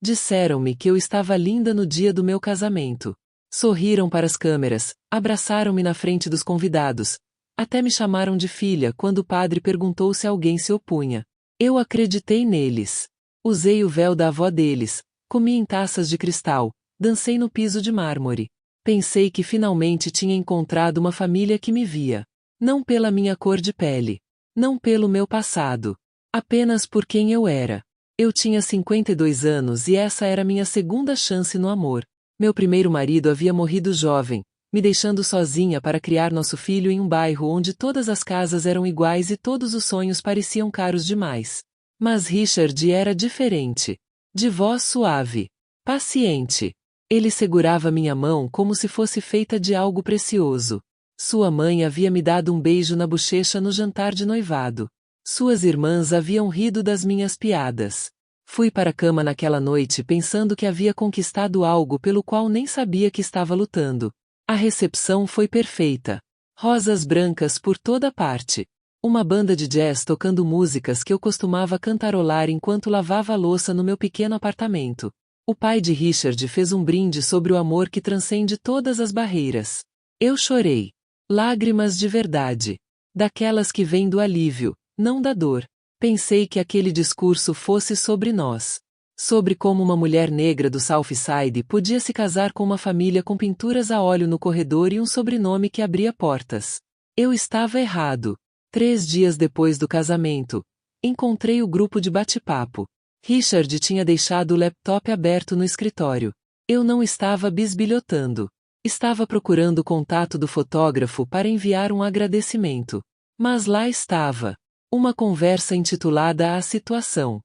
Disseram-me que eu estava linda no dia do meu casamento. Sorriram para as câmeras, abraçaram-me na frente dos convidados. Até me chamaram de filha quando o padre perguntou se alguém se opunha. Eu acreditei neles. Usei o véu da avó deles, comi em taças de cristal, dancei no piso de mármore. Pensei que finalmente tinha encontrado uma família que me via. Não pela minha cor de pele. Não pelo meu passado. Apenas por quem eu era. Eu tinha 52 anos e essa era minha segunda chance no amor. Meu primeiro marido havia morrido jovem, me deixando sozinha para criar nosso filho em um bairro onde todas as casas eram iguais e todos os sonhos pareciam caros demais. Mas Richard era diferente. De voz suave. Paciente. Ele segurava minha mão como se fosse feita de algo precioso. Sua mãe havia me dado um beijo na bochecha no jantar de noivado. Suas irmãs haviam rido das minhas piadas. Fui para a cama naquela noite pensando que havia conquistado algo pelo qual nem sabia que estava lutando. A recepção foi perfeita. Rosas brancas por toda parte. Uma banda de jazz tocando músicas que eu costumava cantarolar enquanto lavava a louça no meu pequeno apartamento. O pai de Richard fez um brinde sobre o amor que transcende todas as barreiras. Eu chorei. Lágrimas de verdade. Daquelas que vêm do alívio, não da dor. Pensei que aquele discurso fosse sobre nós. Sobre como uma mulher negra do Southside podia se casar com uma família com pinturas a óleo no corredor e um sobrenome que abria portas. Eu estava errado. 3 dias depois do casamento, encontrei o grupo de bate-papo. Richard tinha deixado o laptop aberto no escritório. Eu não estava bisbilhotando. Estava procurando o contato do fotógrafo para enviar um agradecimento. Mas lá estava. Uma conversa intitulada A Situação.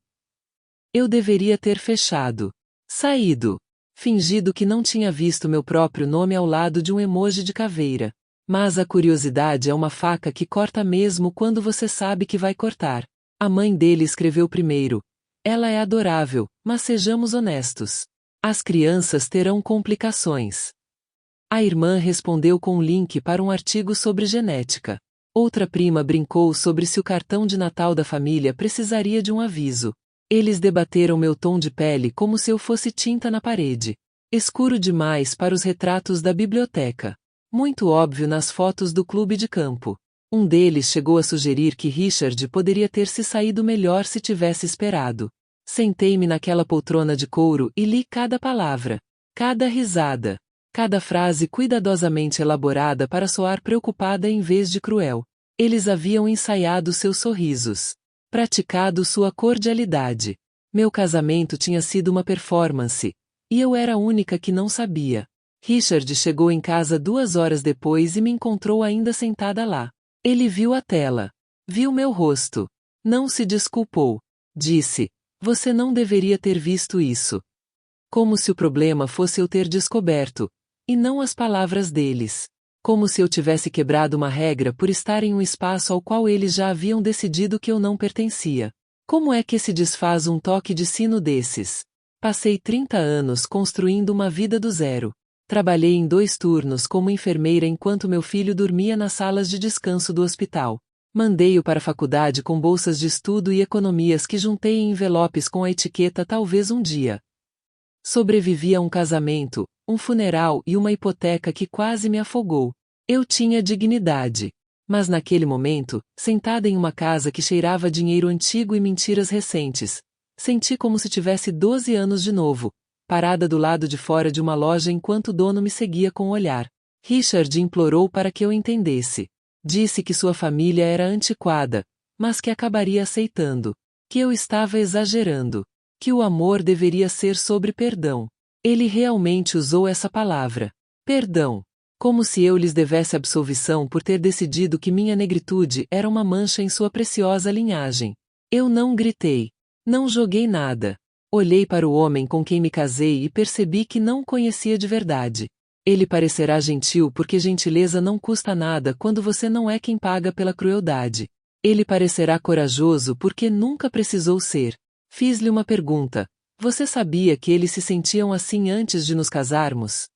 Eu deveria ter fechado. Saído. Fingido que não tinha visto meu próprio nome ao lado de um emoji de caveira. Mas a curiosidade é uma faca que corta mesmo quando você sabe que vai cortar. A mãe dele escreveu primeiro. Ela é adorável, mas sejamos honestos. As crianças terão complicações. A irmã respondeu com um link para um artigo sobre genética. Outra prima brincou sobre se o cartão de Natal da família precisaria de um aviso. Eles debateram meu tom de pele como se eu fosse tinta na parede. Escuro demais para os retratos da biblioteca. Muito óbvio nas fotos do clube de campo. Um deles chegou a sugerir que Richard poderia ter se saído melhor se tivesse esperado. Sentei-me naquela poltrona de couro e li cada palavra, cada risada, cada frase cuidadosamente elaborada para soar preocupada em vez de cruel. Eles haviam ensaiado seus sorrisos, praticado sua cordialidade. Meu casamento tinha sido uma performance, e eu era a única que não sabia. Richard chegou em casa 2 horas depois e me encontrou ainda sentada lá. Ele viu a tela. Viu meu rosto. Não se desculpou. Disse: "Você não deveria ter visto isso." Como se o problema fosse eu ter descoberto, e não as palavras deles. Como se eu tivesse quebrado uma regra por estar em um espaço ao qual eles já haviam decidido que eu não pertencia. Como é que se desfaz um toque de sino desses? Passei 30 anos construindo uma vida do zero. Trabalhei em 2 turnos como enfermeira enquanto meu filho dormia nas salas de descanso do hospital. Mandei-o para a faculdade com bolsas de estudo e economias que juntei em envelopes com a etiqueta "Talvez um dia." Sobrevivi a um casamento, um funeral e uma hipoteca que quase me afogou. Eu tinha dignidade. Mas naquele momento, sentada em uma casa que cheirava dinheiro antigo e mentiras recentes, senti como se tivesse 12 anos de novo, parada do lado de fora de uma loja enquanto o dono me seguia com o olhar. Richard implorou para que eu entendesse. Disse que sua família era antiquada, mas que acabaria aceitando. Que eu estava exagerando. Que o amor deveria ser sobre perdão. Ele realmente usou essa palavra. Perdão. Como se eu lhes devesse absolvição por ter decidido que minha negritude era uma mancha em sua preciosa linhagem. Eu não gritei. Não joguei nada. Olhei para o homem com quem me casei e percebi que não o conhecia de verdade. Ele parecerá gentil porque gentileza não custa nada quando você não é quem paga pela crueldade. Ele parecerá corajoso porque nunca precisou ser. Fiz-lhe uma pergunta. Você sabia que eles se sentiam assim antes de nos casarmos?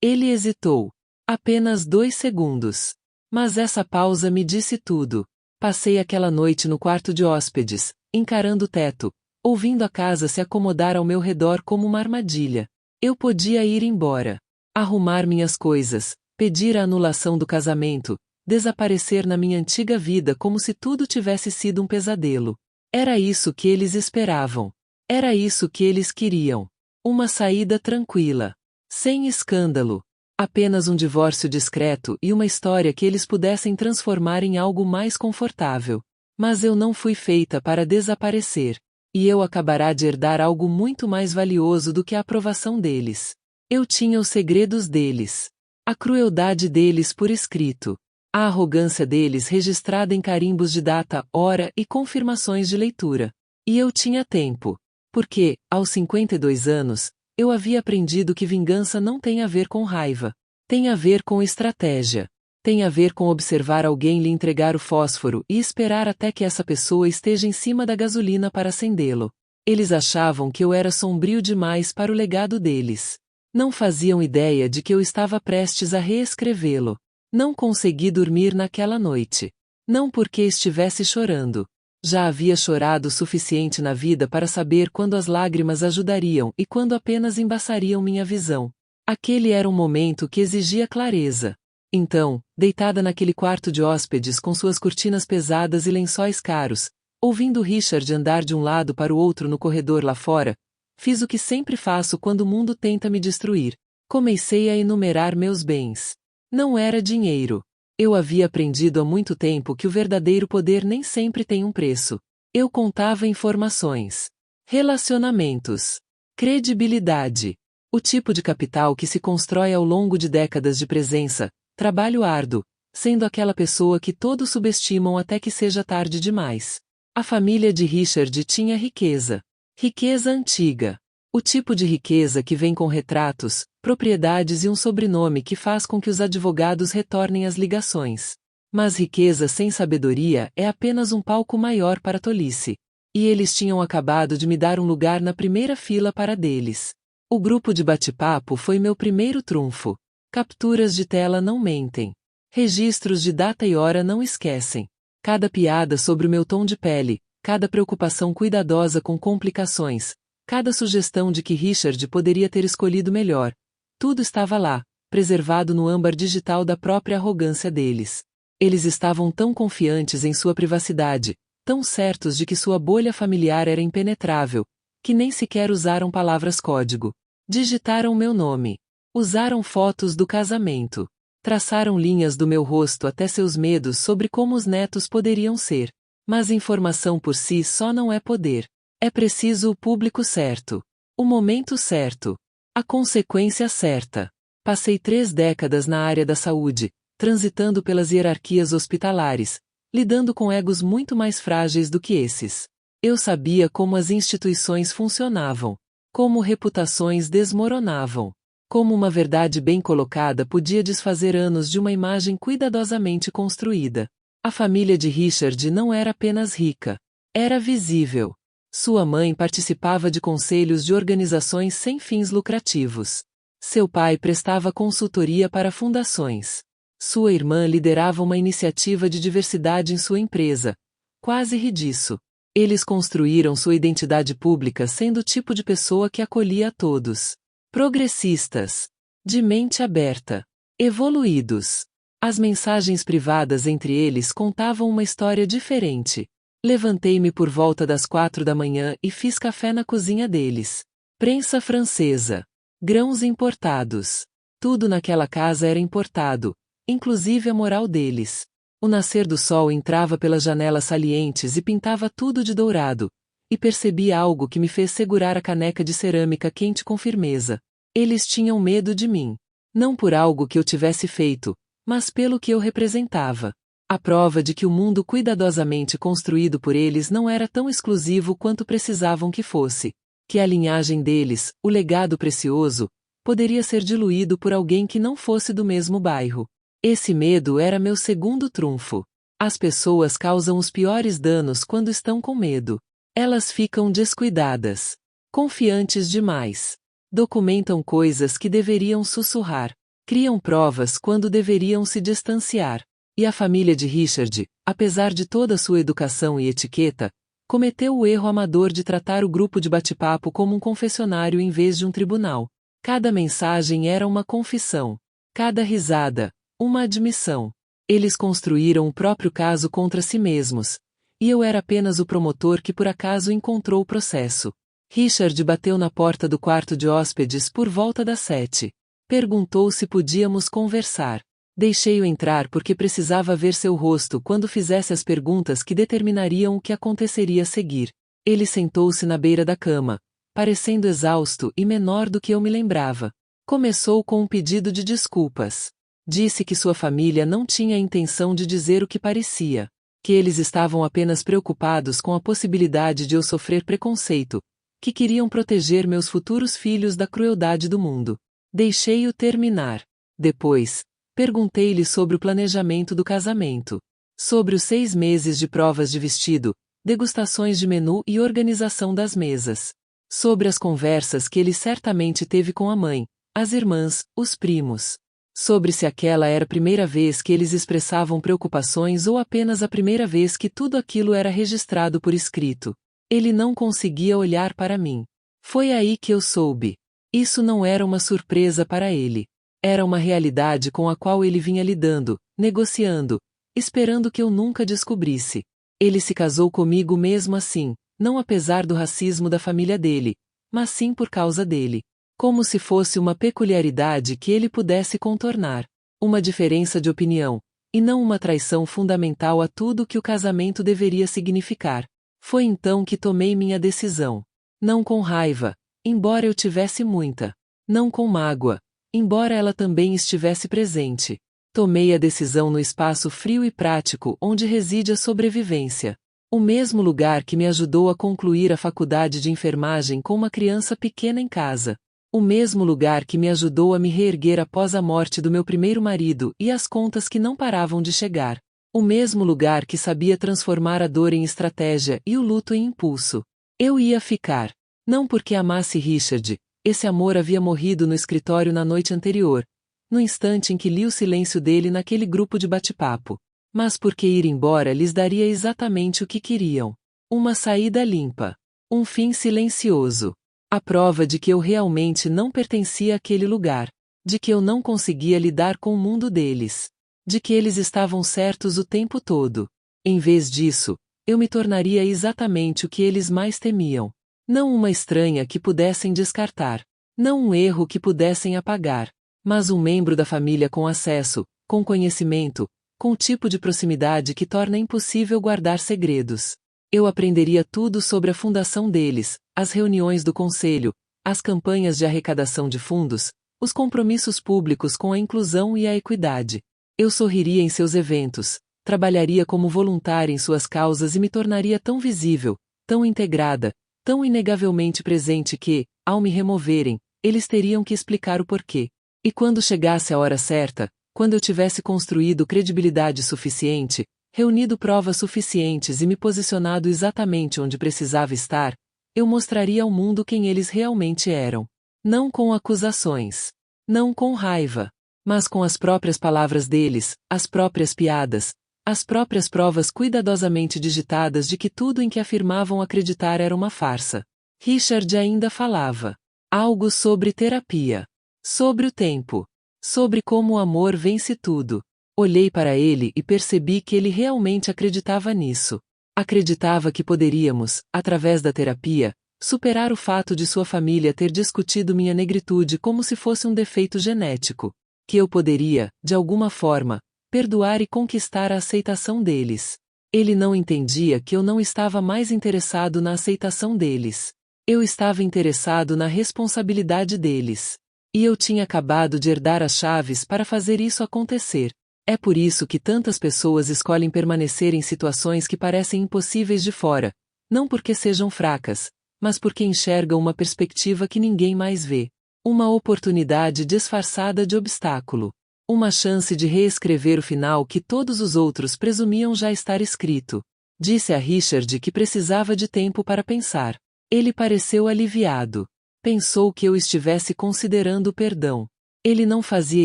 Ele hesitou. Apenas 2 segundos. Mas essa pausa me disse tudo. Passei aquela noite no quarto de hóspedes, encarando o teto, ouvindo a casa se acomodar ao meu redor como uma armadilha. Eu podia ir embora, arrumar minhas coisas, pedir a anulação do casamento, desaparecer na minha antiga vida como se tudo tivesse sido um pesadelo. Era isso que eles esperavam. Era isso que eles queriam. Uma saída tranquila. Sem escândalo. Apenas um divórcio discreto e uma história que eles pudessem transformar em algo mais confortável. Mas eu não fui feita para desaparecer. E eu acabará de herdar algo muito mais valioso do que a aprovação deles. Eu tinha os segredos deles. A crueldade deles por escrito. A arrogância deles registrada em carimbos de data, hora e confirmações de leitura. E eu tinha tempo. Porque, aos 52 anos, eu havia aprendido que vingança não tem a ver com raiva. Tem a ver com estratégia. Tem a ver com observar alguém lhe entregar o fósforo e esperar até que essa pessoa esteja em cima da gasolina para acendê-lo. Eles achavam que eu era sombrio demais para o legado deles. Não faziam ideia de que eu estava prestes a reescrevê-lo. Não consegui dormir naquela noite. Não porque estivesse chorando. Já havia chorado o suficiente na vida para saber quando as lágrimas ajudariam e quando apenas embaçariam minha visão. Aquele era um momento que exigia clareza. Então, deitada naquele quarto de hóspedes com suas cortinas pesadas e lençóis caros, ouvindo Richard andar de um lado para o outro no corredor lá fora, fiz o que sempre faço quando o mundo tenta me destruir. Comecei a enumerar meus bens. Não era dinheiro. Eu havia aprendido há muito tempo que o verdadeiro poder nem sempre tem um preço. Eu contava informações, relacionamentos, credibilidade. O tipo de capital que se constrói ao longo de décadas de presença, trabalho árduo, sendo aquela pessoa que todos subestimam até que seja tarde demais. A família de Richard tinha riqueza. Riqueza antiga. O tipo de riqueza que vem com retratos, propriedades e um sobrenome que faz com que os advogados retornem as ligações. Mas riqueza sem sabedoria é apenas um palco maior para a tolice. E eles tinham acabado de me dar um lugar na primeira fila para deles. O grupo de bate-papo foi meu primeiro trunfo. Capturas de tela não mentem. Registros de data e hora não esquecem. Cada piada sobre o meu tom de pele, cada preocupação cuidadosa com complicações, cada sugestão de que Richard poderia ter escolhido melhor. Tudo estava lá, preservado no âmbar digital da própria arrogância deles. Eles estavam tão confiantes em sua privacidade, tão certos de que sua bolha familiar era impenetrável, que nem sequer usaram palavras-código. Digitaram meu nome. Usaram fotos do casamento. Traçaram linhas do meu rosto até seus medos sobre como os netos poderiam ser. Mas informação por si só não é poder. É preciso o público certo. O momento certo. A consequência certa. Passei 3 décadas na área da saúde, transitando pelas hierarquias hospitalares, lidando com egos muito mais frágeis do que esses. Eu sabia como as instituições funcionavam, como reputações desmoronavam, como uma verdade bem colocada podia desfazer anos de uma imagem cuidadosamente construída. A família de Richard não era apenas rica, era visível. Sua mãe participava de conselhos de organizações sem fins lucrativos. Seu pai prestava consultoria para fundações. Sua irmã liderava uma iniciativa de diversidade em sua empresa. Quase ri disso. Eles construíram sua identidade pública sendo o tipo de pessoa que acolhia a todos. Progressistas. De mente aberta. Evoluídos. As mensagens privadas entre eles contavam uma história diferente. Levantei-me por volta das 4 da manhã e fiz café na cozinha deles. Prensa francesa. Grãos importados. Tudo naquela casa era importado, inclusive a moral deles. O nascer do sol entrava pelas janelas salientes e pintava tudo de dourado, e percebi algo que me fez segurar a caneca de cerâmica quente com firmeza. Eles tinham medo de mim. Não por algo que eu tivesse feito, mas pelo que eu representava. A prova de que o mundo cuidadosamente construído por eles não era tão exclusivo quanto precisavam que fosse. Que a linhagem deles, o legado precioso, poderia ser diluído por alguém que não fosse do mesmo bairro. Esse medo era meu segundo trunfo. As pessoas causam os piores danos quando estão com medo. Elas ficam descuidadas. Confiantes demais. Documentam coisas que deveriam sussurrar. Criam provas quando deveriam se distanciar. E a família de Richard, apesar de toda sua educação e etiqueta, Cometeu o erro amador de tratar o grupo de bate-papo como um confessionário em vez de um tribunal. Cada mensagem era uma confissão. Cada risada, uma admissão. Eles construíram o próprio caso contra si mesmos. E eu era apenas o promotor que por acaso encontrou o processo. Richard bateu na porta do quarto de hóspedes por volta das 7. Perguntou se podíamos conversar. Deixei-o entrar porque precisava ver seu rosto quando fizesse as perguntas que determinariam o que aconteceria a seguir. Ele sentou-se na beira da cama, parecendo exausto e menor do que eu me lembrava. Começou com um pedido de desculpas. Disse que sua família não tinha a intenção de dizer o que parecia, que eles estavam apenas preocupados com a possibilidade de eu sofrer preconceito, que queriam proteger meus futuros filhos da crueldade do mundo. Deixei-o terminar. Depois, perguntei-lhe sobre o planejamento do casamento, sobre os 6 meses de provas de vestido, degustações de menu e organização das mesas, sobre as conversas que ele certamente teve com a mãe, as irmãs, os primos, sobre se aquela era a primeira vez que eles expressavam preocupações ou apenas a primeira vez que tudo aquilo era registrado por escrito. Ele não conseguia olhar para mim. Foi aí que eu soube. Isso não era uma surpresa para ele. Era uma realidade com a qual ele vinha lidando, negociando, esperando que eu nunca descobrisse. Ele se casou comigo mesmo assim, não apesar do racismo da família dele, mas sim por causa dele. Como se fosse uma peculiaridade que ele pudesse contornar. Uma diferença de opinião, e não uma traição fundamental a tudo que o casamento deveria significar. Foi então que tomei minha decisão. Não com raiva, embora eu tivesse muita. Não com mágoa, embora ela também estivesse presente. Tomei a decisão no espaço frio e prático onde reside a sobrevivência. O mesmo lugar que me ajudou a concluir a faculdade de enfermagem com uma criança pequena em casa. O mesmo lugar que me ajudou a me reerguer após a morte do meu primeiro marido e as contas que não paravam de chegar. O mesmo lugar que sabia transformar a dor em estratégia e o luto em impulso. Eu ia ficar. Não porque amasse Richard. Esse amor havia morrido no escritório na noite anterior, no instante em que li o silêncio dele naquele grupo de bate-papo. Mas porque ir embora lhes daria exatamente o que queriam. Uma saída limpa. Um fim silencioso. A prova de que eu realmente não pertencia àquele lugar. De que eu não conseguia lidar com o mundo deles. De que eles estavam certos o tempo todo. Em vez disso, eu me tornaria exatamente o que eles mais temiam. Não uma estranha que pudessem descartar. Não um erro que pudessem apagar. Mas um membro da família com acesso, com conhecimento, com o tipo de proximidade que torna impossível guardar segredos. Eu aprenderia tudo sobre a fundação deles, as reuniões do conselho, as campanhas de arrecadação de fundos, os compromissos públicos com a inclusão e a equidade. Eu sorriria em seus eventos, trabalharia como voluntária em suas causas e me tornaria tão visível, tão integrada, tão inegavelmente presente que, ao me removerem, eles teriam que explicar o porquê. E quando chegasse a hora certa, quando eu tivesse construído credibilidade suficiente, reunido provas suficientes e me posicionado exatamente onde precisava estar, eu mostraria ao mundo quem eles realmente eram. Não com acusações. Não com raiva. Mas com as próprias palavras deles, as próprias piadas, as próprias provas cuidadosamente digitadas de que tudo em que afirmavam acreditar era uma farsa. Richard ainda falava. Algo sobre terapia. Sobre o tempo. Sobre como o amor vence tudo. Olhei para ele e percebi que ele realmente acreditava nisso. Acreditava que poderíamos, através da terapia, superar o fato de sua família ter discutido minha negritude como se fosse um defeito genético. Que eu poderia, de alguma forma, perdoar e conquistar a aceitação deles. Ele não entendia que eu não estava mais interessado na aceitação deles. Eu estava interessado na responsabilidade deles. E eu tinha acabado de herdar as chaves para fazer isso acontecer. É por isso que tantas pessoas escolhem permanecer em situações que parecem impossíveis de fora, não porque sejam fracas, mas porque enxergam uma perspectiva que ninguém mais vê. Uma oportunidade disfarçada de obstáculo. Uma chance de reescrever o final que todos os outros presumiam já estar escrito. Disse a Richard que precisava de tempo para pensar. Ele pareceu aliviado. Pensou que eu estivesse considerando o perdão. Ele não fazia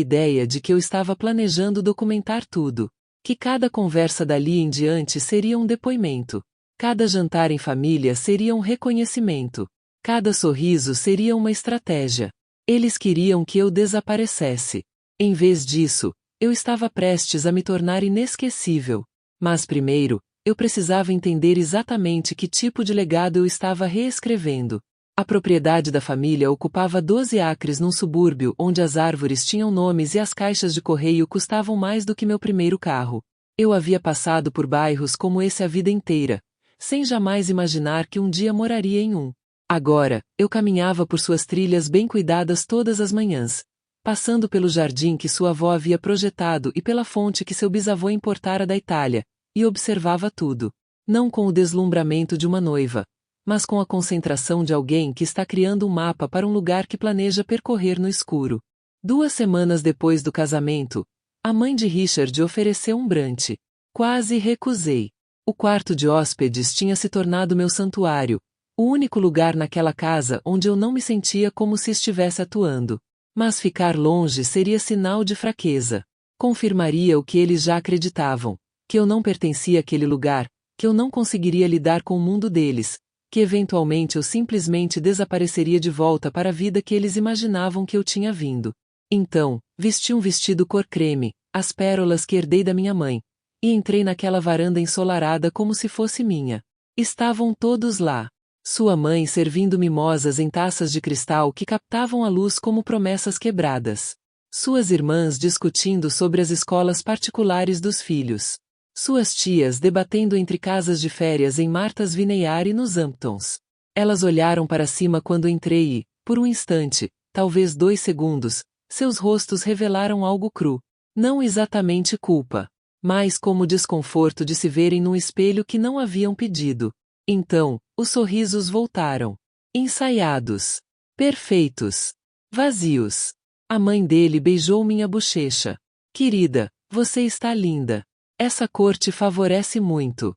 ideia de que eu estava planejando documentar tudo. Que cada conversa dali em diante seria um depoimento. Cada jantar em família seria um reconhecimento. Cada sorriso seria uma estratégia. Eles queriam que eu desaparecesse. Em vez disso, eu estava prestes a me tornar inesquecível. Mas primeiro, eu precisava entender exatamente que tipo de legado eu estava reescrevendo. A propriedade da família ocupava 12 acres num subúrbio onde as árvores tinham nomes e as caixas de correio custavam mais do que meu primeiro carro. Eu havia passado por bairros como esse a vida inteira, sem jamais imaginar que um dia moraria em um. Agora, eu caminhava por suas trilhas bem cuidadas todas as manhãs, passando pelo jardim que sua avó havia projetado e pela fonte que seu bisavô importara da Itália, e observava tudo. Não com o deslumbramento de uma noiva, mas com a concentração de alguém que está criando um mapa para um lugar que planeja percorrer no escuro. 2 semanas depois do casamento, a mãe de Richard ofereceu um brunch. Quase recusei. O quarto de hóspedes tinha se tornado meu santuário, o único lugar naquela casa onde eu não me sentia como se estivesse atuando. Mas ficar longe seria sinal de fraqueza. Confirmaria o que eles já acreditavam, que eu não pertencia àquele lugar, que eu não conseguiria lidar com o mundo deles, que eventualmente eu simplesmente desapareceria de volta para a vida que eles imaginavam que eu tinha vindo. Então, vesti um vestido cor creme, as pérolas que herdei da minha mãe, e entrei naquela varanda ensolarada como se fosse minha. Estavam todos lá. Sua mãe servindo mimosas em taças de cristal que captavam a luz como promessas quebradas. Suas irmãs discutindo sobre as escolas particulares dos filhos. Suas tias debatendo entre casas de férias em Martha's Vineyard e nos Hamptons. Elas olharam para cima quando entrei e, por um instante, talvez 2 segundos, seus rostos revelaram algo cru. Não exatamente culpa, mas como desconforto de se verem num espelho que não haviam pedido. Então, os sorrisos voltaram. Ensaiados. Perfeitos. Vazios. A mãe dele beijou minha bochecha. Querida, você está linda. Essa cor te favorece muito.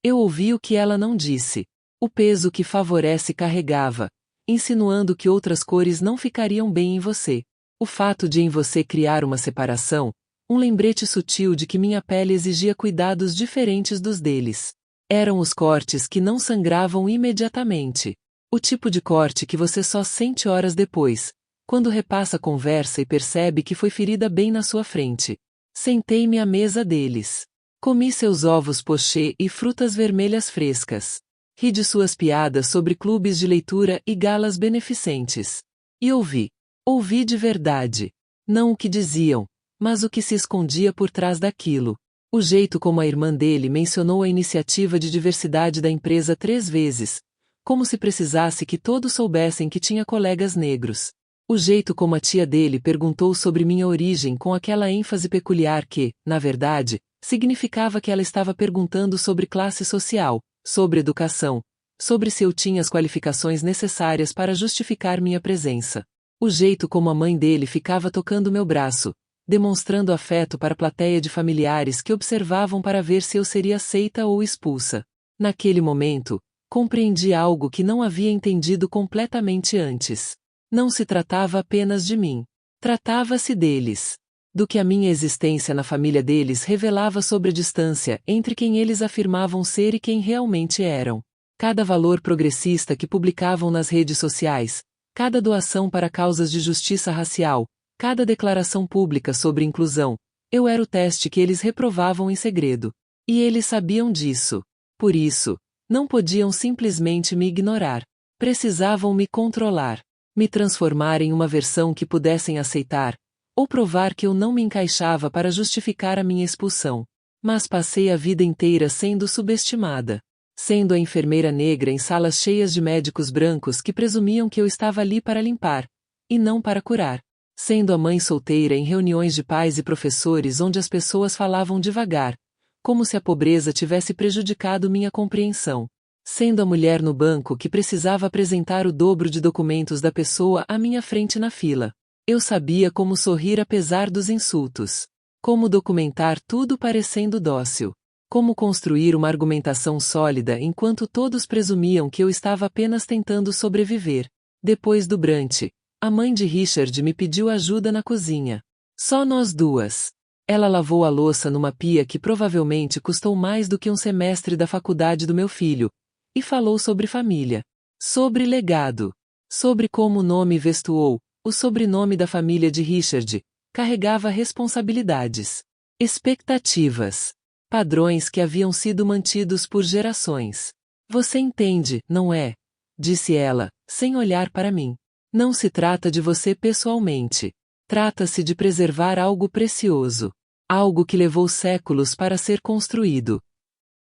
Eu ouvi o que ela não disse. O peso que favorece carregava, insinuando que outras cores não ficariam bem em você. O fato de em você criar uma separação, um lembrete sutil de que minha pele exigia cuidados diferentes dos deles. Eram os cortes que não sangravam imediatamente. O tipo de corte que você só sente horas depois, quando repassa a conversa e percebe que foi ferida bem na sua frente. Sentei-me à mesa deles. Comi seus ovos pochê e frutas vermelhas frescas. Ri de suas piadas sobre clubes de leitura e galas beneficentes. E ouvi. Ouvi de verdade. Não o que diziam, mas o que se escondia por trás daquilo. O jeito como a irmã dele mencionou a iniciativa de diversidade da empresa 3 vezes, como se precisasse que todos soubessem que tinha colegas negros. O jeito como a tia dele perguntou sobre minha origem com aquela ênfase peculiar que, na verdade, significava que ela estava perguntando sobre classe social, sobre educação, sobre se eu tinha as qualificações necessárias para justificar minha presença. O jeito como a mãe dele ficava tocando meu braço, demonstrando afeto para a plateia de familiares que observavam para ver se eu seria aceita ou expulsa. Naquele momento, compreendi algo que não havia entendido completamente antes. Não se tratava apenas de mim. Tratava-se deles. Do que a minha existência na família deles revelava sobre a distância entre quem eles afirmavam ser e quem realmente eram. Cada valor progressista que publicavam nas redes sociais, cada doação para causas de justiça racial, cada declaração pública sobre inclusão, eu era o teste que eles reprovavam em segredo. E eles sabiam disso. Por isso, não podiam simplesmente me ignorar. Precisavam me controlar. Me transformar em uma versão que pudessem aceitar, ou provar que eu não me encaixava para justificar a minha expulsão. Mas passei a vida inteira sendo subestimada. Sendo a enfermeira negra em salas cheias de médicos brancos que presumiam que eu estava ali para limpar, e não para curar. Sendo a mãe solteira em reuniões de pais e professores onde as pessoas falavam devagar, como se a pobreza tivesse prejudicado minha compreensão. Sendo a mulher no banco que precisava apresentar o dobro de documentos da pessoa à minha frente na fila. Eu sabia como sorrir apesar dos insultos. Como documentar tudo parecendo dócil. Como construir uma argumentação sólida enquanto todos presumiam que eu estava apenas tentando sobreviver. Depois do brunch, a mãe de Richard me pediu ajuda na cozinha. Só nós duas. Ela lavou a louça numa pia que provavelmente custou mais do que um semestre da faculdade do meu filho, e falou sobre família, sobre legado, sobre como o nome Vestuou, o sobrenome da família de Richard, carregava responsabilidades, expectativas, padrões que haviam sido mantidos por gerações. Você entende, não é? Disse ela, sem olhar para mim. Não se trata de você pessoalmente. Trata-se de preservar algo precioso. Algo que levou séculos para ser construído.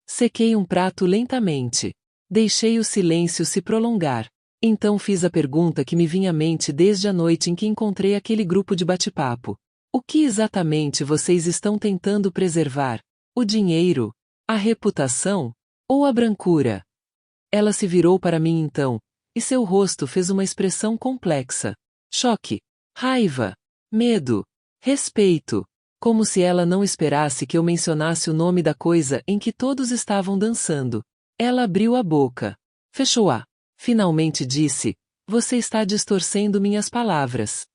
Sequei um prato lentamente. Deixei o silêncio se prolongar. Então fiz a pergunta que me vinha à mente desde a noite em que encontrei aquele grupo de bate-papo. O que exatamente vocês estão tentando preservar? O dinheiro? A reputação? Ou a brancura? Ela se virou para mim então, e seu rosto fez uma expressão complexa. Choque, raiva, medo, respeito. Como se ela não esperasse que eu mencionasse o nome da coisa em que todos estavam dançando. Ela abriu a boca. Fechou-a. Finalmente disse, você está distorcendo minhas palavras.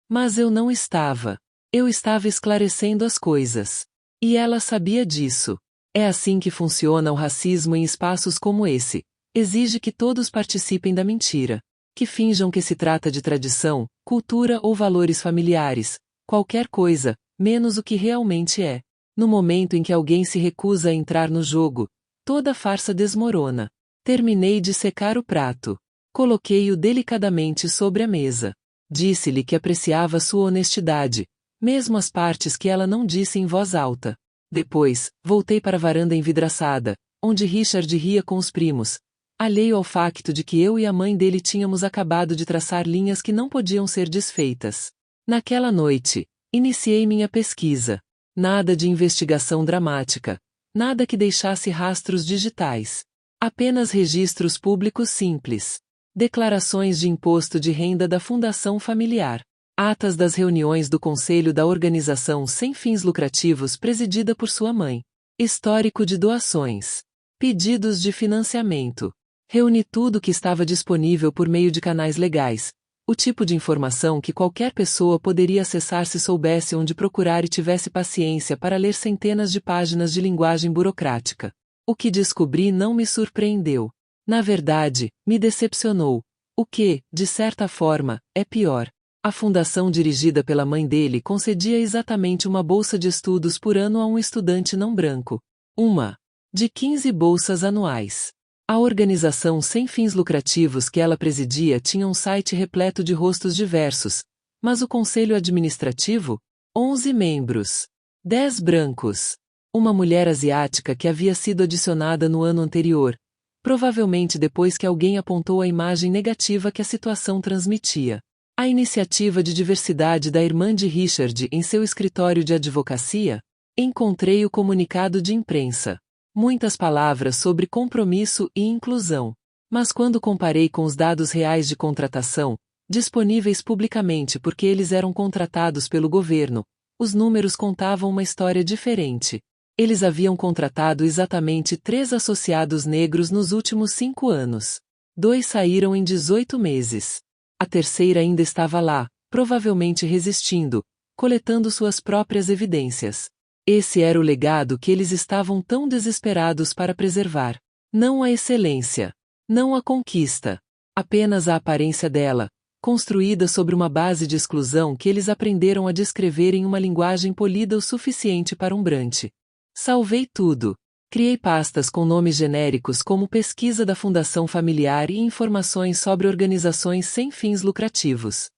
Mas eu não estava. Eu estava esclarecendo as coisas. E ela sabia disso. É assim que funciona o racismo em espaços como esse. Exige que todos participem da mentira. Que finjam que se trata de tradição, cultura ou valores familiares. Qualquer coisa, menos o que realmente é. No momento em que alguém se recusa a entrar no jogo, toda a farsa desmorona. Terminei de secar o prato. Coloquei-o delicadamente sobre a mesa. Disse-lhe que apreciava sua honestidade, mesmo as partes que ela não disse em voz alta. Depois, voltei para a varanda envidraçada, onde Richard ria com os primos, alheio ao facto de que eu e a mãe dele tínhamos acabado de traçar linhas que não podiam ser desfeitas. Naquela noite, iniciei minha pesquisa. Nada de investigação dramática. Nada que deixasse rastros digitais. Apenas registros públicos simples. Declarações de imposto de renda da Fundação Familiar. Atas das reuniões do Conselho da Organização Sem Fins Lucrativos presidida por sua mãe. Histórico de doações. Pedidos de financiamento. Reuni tudo que estava disponível por meio de canais legais. O tipo de informação que qualquer pessoa poderia acessar se soubesse onde procurar e tivesse paciência para ler centenas de páginas de linguagem burocrática. O que descobri não me surpreendeu. Na verdade, me decepcionou. O que, de certa forma, é pior. A fundação dirigida pela mãe dele concedia exatamente uma bolsa de estudos por ano a um estudante não branco. Uma de 15 bolsas anuais. A organização sem fins lucrativos que ela presidia tinha um site repleto de rostos diversos, mas o conselho administrativo? 11 membros. 10 brancos. Uma mulher asiática que havia sido adicionada no ano anterior, provavelmente depois que alguém apontou a imagem negativa que a situação transmitia. A iniciativa de diversidade da irmã de Richard em seu escritório de advocacia? Encontrei o comunicado de imprensa. Muitas palavras sobre compromisso e inclusão. Mas quando comparei com os dados reais de contratação, disponíveis publicamente porque eles eram contratados pelo governo, os números contavam uma história diferente. Eles haviam contratado exatamente 3 associados negros nos últimos 5 anos. 2 saíram em 18 meses. A terceira ainda estava lá, provavelmente resistindo, coletando suas próprias evidências. Esse era o legado que eles estavam tão desesperados para preservar. Não a excelência. Não a conquista. Apenas a aparência dela, construída sobre uma base de exclusão que eles aprenderam a descrever em uma linguagem polida o suficiente para um brante. Salvei tudo. Criei pastas com nomes genéricos como Pesquisa da Fundação Familiar e informações sobre organizações sem fins lucrativos.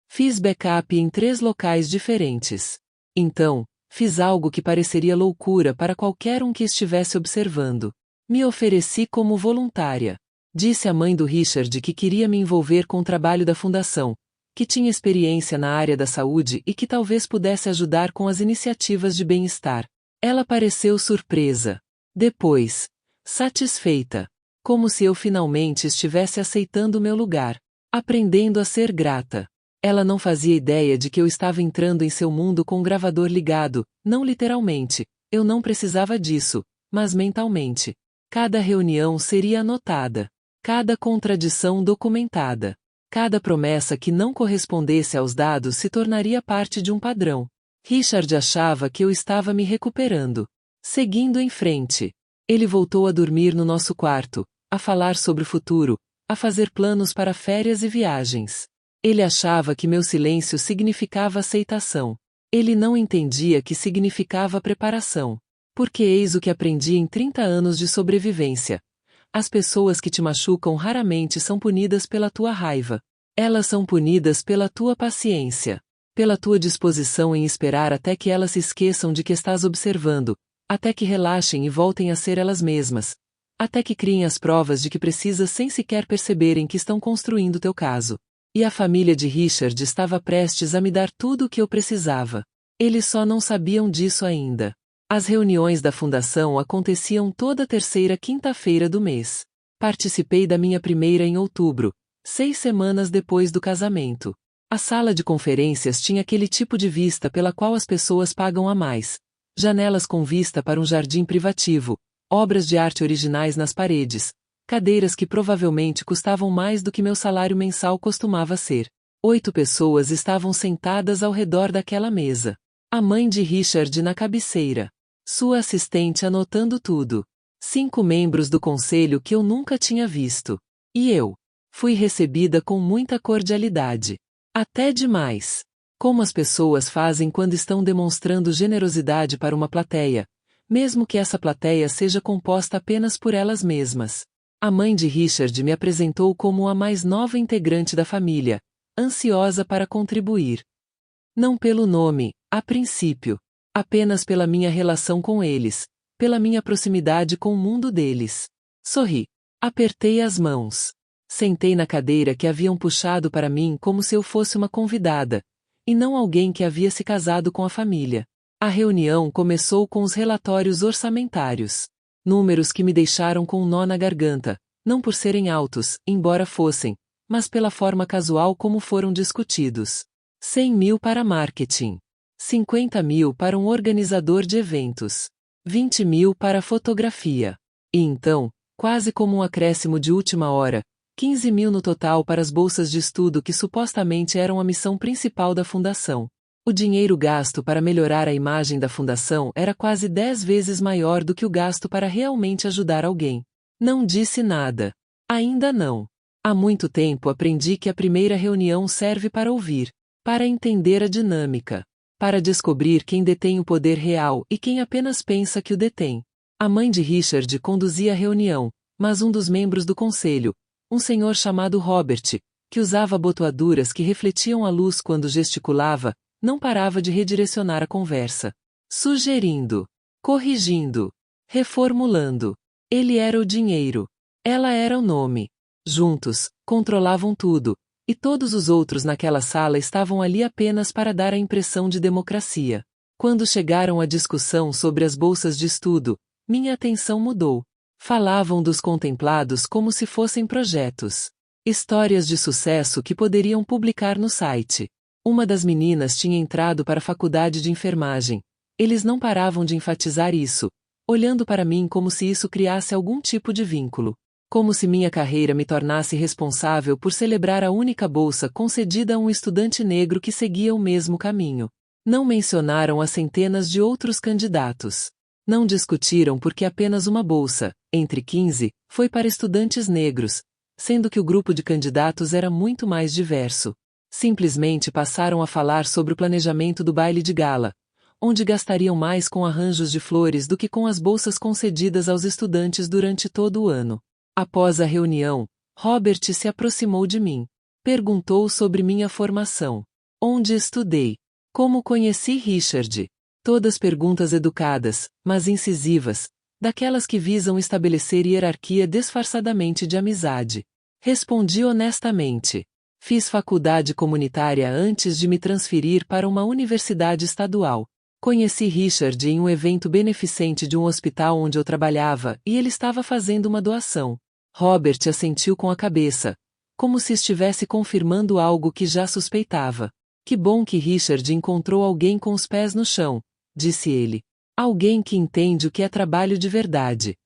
Fiz backup em 3 locais diferentes. Então, fiz algo que pareceria loucura para qualquer um que estivesse observando. Me ofereci como voluntária. Disse à mãe do Richard que queria me envolver com o trabalho da fundação, que tinha experiência na área da saúde e que talvez pudesse ajudar com as iniciativas de bem-estar. Ela pareceu surpresa. Depois, satisfeita. Como se eu finalmente estivesse aceitando meu lugar. Aprendendo a ser grata. Ela não fazia ideia de que eu estava entrando em seu mundo com o gravador ligado, não literalmente, eu não precisava disso, mas mentalmente. Cada reunião seria anotada. Cada contradição documentada. Cada promessa que não correspondesse aos dados se tornaria parte de um padrão. Richard achava que eu estava me recuperando. Seguindo em frente. Ele voltou a dormir no nosso quarto, a falar sobre o futuro, a fazer planos para férias e viagens. Ele achava que meu silêncio significava aceitação. Ele não entendia que significava preparação. Porque eis o que aprendi em 30 anos de sobrevivência. As pessoas que te machucam raramente são punidas pela tua raiva. Elas são punidas pela tua paciência. Pela tua disposição em esperar até que elas se esqueçam de que estás observando, até que relaxem e voltem a ser elas mesmas, até que criem as provas de que precisas sem sequer perceberem que estão construindo teu caso. E a família de Richard estava prestes a me dar tudo o que eu precisava. Eles só não sabiam disso ainda. As reuniões da fundação aconteciam toda terceira quinta-feira do mês. Participei da minha primeira em outubro, 6 semanas depois do casamento. A sala de conferências tinha aquele tipo de vista pela qual as pessoas pagam a mais. Janelas com vista para um jardim privativo, obras de arte originais nas paredes, cadeiras que provavelmente custavam mais do que meu salário mensal costumava ser. 8 pessoas estavam sentadas ao redor daquela mesa. A mãe de Richard na cabeceira. Sua assistente anotando tudo. 5 membros do conselho que eu nunca tinha visto. E eu. Fui recebida com muita cordialidade. Até demais. Como as pessoas fazem quando estão demonstrando generosidade para uma plateia, mesmo que essa plateia seja composta apenas por elas mesmas. A mãe de Richard me apresentou como a mais nova integrante da família, ansiosa para contribuir. Não pelo nome, a princípio. Apenas pela minha relação com eles, pela minha proximidade com o mundo deles. Sorri. Apertei as mãos. Sentei na cadeira que haviam puxado para mim como se eu fosse uma convidada, e não alguém que havia se casado com a família. A reunião começou com os relatórios orçamentários. Números que me deixaram com um nó na garganta, não por serem altos, embora fossem, mas pela forma casual como foram discutidos. 100 mil para marketing. 50 mil para um organizador de eventos. 20 mil para fotografia. E então, quase como um acréscimo de última hora, 15 mil no total para as bolsas de estudo que supostamente eram a missão principal da fundação. O dinheiro gasto para melhorar a imagem da fundação era quase 10 vezes maior do que o gasto para realmente ajudar alguém. Não disse nada. Ainda não. Há muito tempo aprendi que a primeira reunião serve para ouvir, para entender a dinâmica, para descobrir quem detém o poder real e quem apenas pensa que o detém. A mãe de Richard conduzia a reunião, mas um dos membros do conselho, um senhor chamado Robert, que usava abotoaduras que refletiam a luz quando gesticulava, não parava de redirecionar a conversa. Sugerindo, corrigindo, reformulando. Ele era o dinheiro. Ela era o nome. Juntos, controlavam tudo, e todos os outros naquela sala estavam ali apenas para dar a impressão de democracia. Quando chegaram à discussão sobre as bolsas de estudo, minha atenção mudou. Falavam dos contemplados como se fossem projetos. Histórias de sucesso que poderiam publicar no site. Uma das meninas tinha entrado para a faculdade de enfermagem. Eles não paravam de enfatizar isso, olhando para mim como se isso criasse algum tipo de vínculo. Como se minha carreira me tornasse responsável por celebrar a única bolsa concedida a um estudante negro que seguia o mesmo caminho. Não mencionaram as centenas de outros candidatos. Não discutiram porque apenas uma bolsa, entre 15, foi para estudantes negros, sendo que o grupo de candidatos era muito mais diverso. Simplesmente passaram a falar sobre o planejamento do baile de gala, onde gastariam mais com arranjos de flores do que com as bolsas concedidas aos estudantes durante todo o ano. Após a reunião, Robert se aproximou de mim. Perguntou sobre minha formação. Onde estudei? Como conheci Richard? Todas perguntas educadas, mas incisivas, daquelas que visam estabelecer hierarquia disfarçadamente de amizade. Respondi honestamente. Fiz faculdade comunitária antes de me transferir para uma universidade estadual. Conheci Richard em um evento beneficente de um hospital onde eu trabalhava e ele estava fazendo uma doação. Robert assentiu com a cabeça, como se estivesse confirmando algo que já suspeitava. Que bom que Richard encontrou alguém com os pés no chão, disse ele. Alguém que entende o que é trabalho de verdade.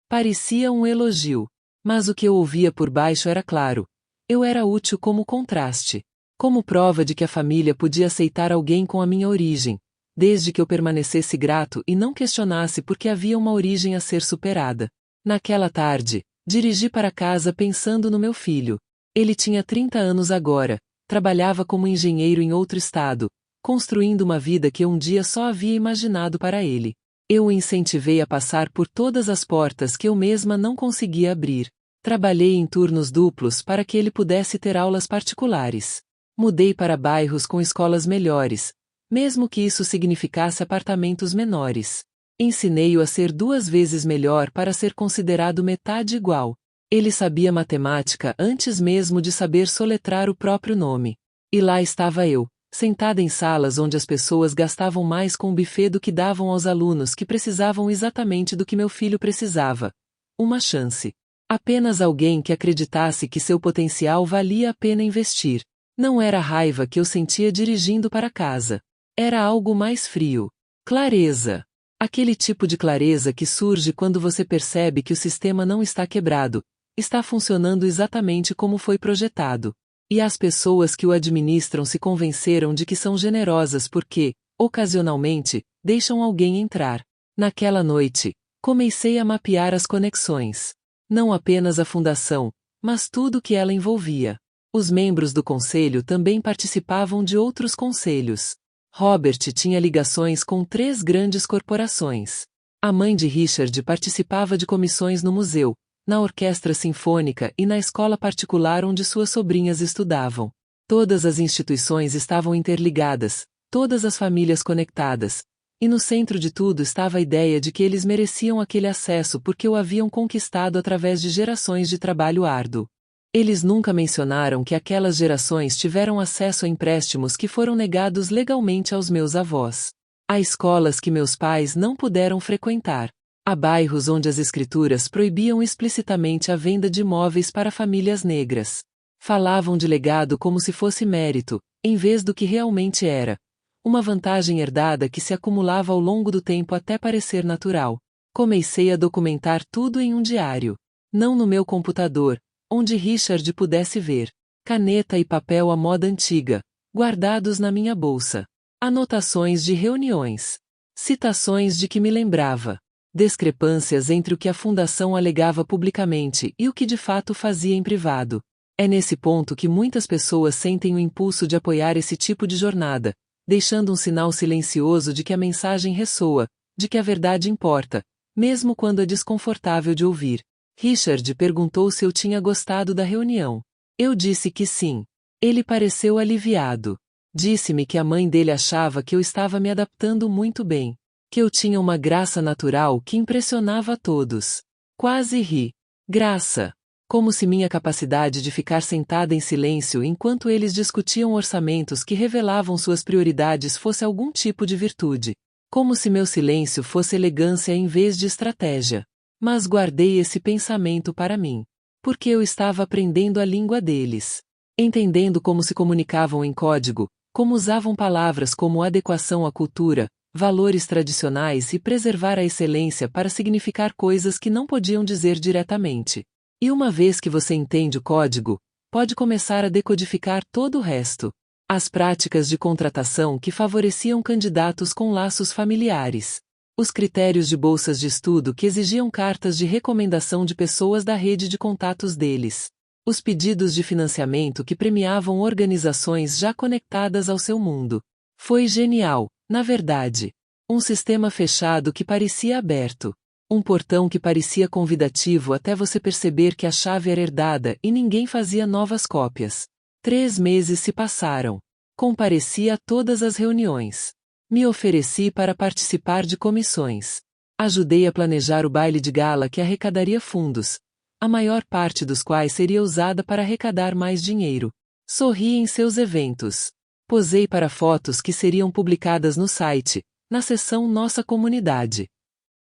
Parecia um elogio, mas o que eu ouvia por baixo era claro. Eu era útil como contraste. Como prova de que a família podia aceitar alguém com a minha origem, desde que eu permanecesse grato e não questionasse porque havia uma origem a ser superada. Naquela tarde, dirigi para casa pensando no meu filho. Ele tinha 30 anos agora, trabalhava como engenheiro em outro estado, construindo uma vida que eu um dia só havia imaginado para ele. Eu o incentivei a passar por todas as portas que eu mesma não conseguia abrir. Trabalhei em turnos duplos para que ele pudesse ter aulas particulares. Mudei para bairros com escolas melhores, mesmo que isso significasse apartamentos menores. Ensinei-o a ser 2 vezes melhor para ser considerado metade igual. Ele sabia matemática antes mesmo de saber soletrar o próprio nome. E lá estava eu, sentada em salas onde as pessoas gastavam mais com o buffet do que davam aos alunos que precisavam exatamente do que meu filho precisava. Uma chance. Apenas alguém que acreditasse que seu potencial valia a pena investir. Não era a raiva que eu sentia dirigindo para casa. Era algo mais frio. Clareza. Aquele tipo de clareza que surge quando você percebe que o sistema não está quebrado, está funcionando exatamente como foi projetado. E as pessoas que o administram se convenceram de que são generosas porque, ocasionalmente, deixam alguém entrar. Naquela noite, comecei a mapear as conexões. Não apenas a fundação, mas tudo o que ela envolvia. Os membros do conselho também participavam de outros conselhos. Robert tinha ligações com 3 grandes corporações. A mãe de Richard participava de comissões no museu, na orquestra sinfônica e na escola particular onde suas sobrinhas estudavam. Todas as instituições estavam interligadas, todas as famílias conectadas, e no centro de tudo estava a ideia de que eles mereciam aquele acesso porque o haviam conquistado através de gerações de trabalho árduo. Eles nunca mencionaram que aquelas gerações tiveram acesso a empréstimos que foram negados legalmente aos meus avós. A escolas que meus pais não puderam frequentar. A bairros onde as escrituras proibiam explicitamente a venda de imóveis para famílias negras. Falavam de legado como se fosse mérito, em vez do que realmente era. Uma vantagem herdada que se acumulava ao longo do tempo até parecer natural. Comecei a documentar tudo em um diário. Não no meu computador, onde Richard pudesse ver. Caneta e papel à moda antiga, guardados na minha bolsa. Anotações de reuniões. Citações de que me lembrava. Discrepâncias entre o que a fundação alegava publicamente e o que de fato fazia em privado. É nesse ponto que muitas pessoas sentem o impulso de apoiar esse tipo de jornada, deixando um sinal silencioso de que a mensagem ressoa, de que a verdade importa, mesmo quando é desconfortável de ouvir. Richard perguntou se eu tinha gostado da reunião. Eu disse que sim. Ele pareceu aliviado. Disse-me que a mãe dele achava que eu estava me adaptando muito bem. Que eu tinha uma graça natural que impressionava a todos. Quase ri. Graça. Como se minha capacidade de ficar sentada em silêncio enquanto eles discutiam orçamentos que revelavam suas prioridades fosse algum tipo de virtude. Como se meu silêncio fosse elegância em vez de estratégia. Mas guardei esse pensamento para mim. Porque eu estava aprendendo a língua deles. Entendendo como se comunicavam em código, como usavam palavras como adequação à cultura, valores tradicionais e preservar a excelência para significar coisas que não podiam dizer diretamente. E uma vez que você entende o código, pode começar a decodificar todo o resto. As práticas de contratação que favoreciam candidatos com laços familiares. Os critérios de bolsas de estudo que exigiam cartas de recomendação de pessoas da rede de contatos deles. Os pedidos de financiamento que premiavam organizações já conectadas ao seu mundo. Foi genial, na verdade. Um sistema fechado que parecia aberto. Um portão que parecia convidativo até você perceber que a chave era herdada e ninguém fazia novas cópias. 3 meses se passaram. Compareci a todas as reuniões. Me ofereci para participar de comissões. Ajudei a planejar o baile de gala que arrecadaria fundos, a maior parte dos quais seria usada para arrecadar mais dinheiro. Sorri em seus eventos. Posei para fotos que seriam publicadas no site, na seção Nossa Comunidade.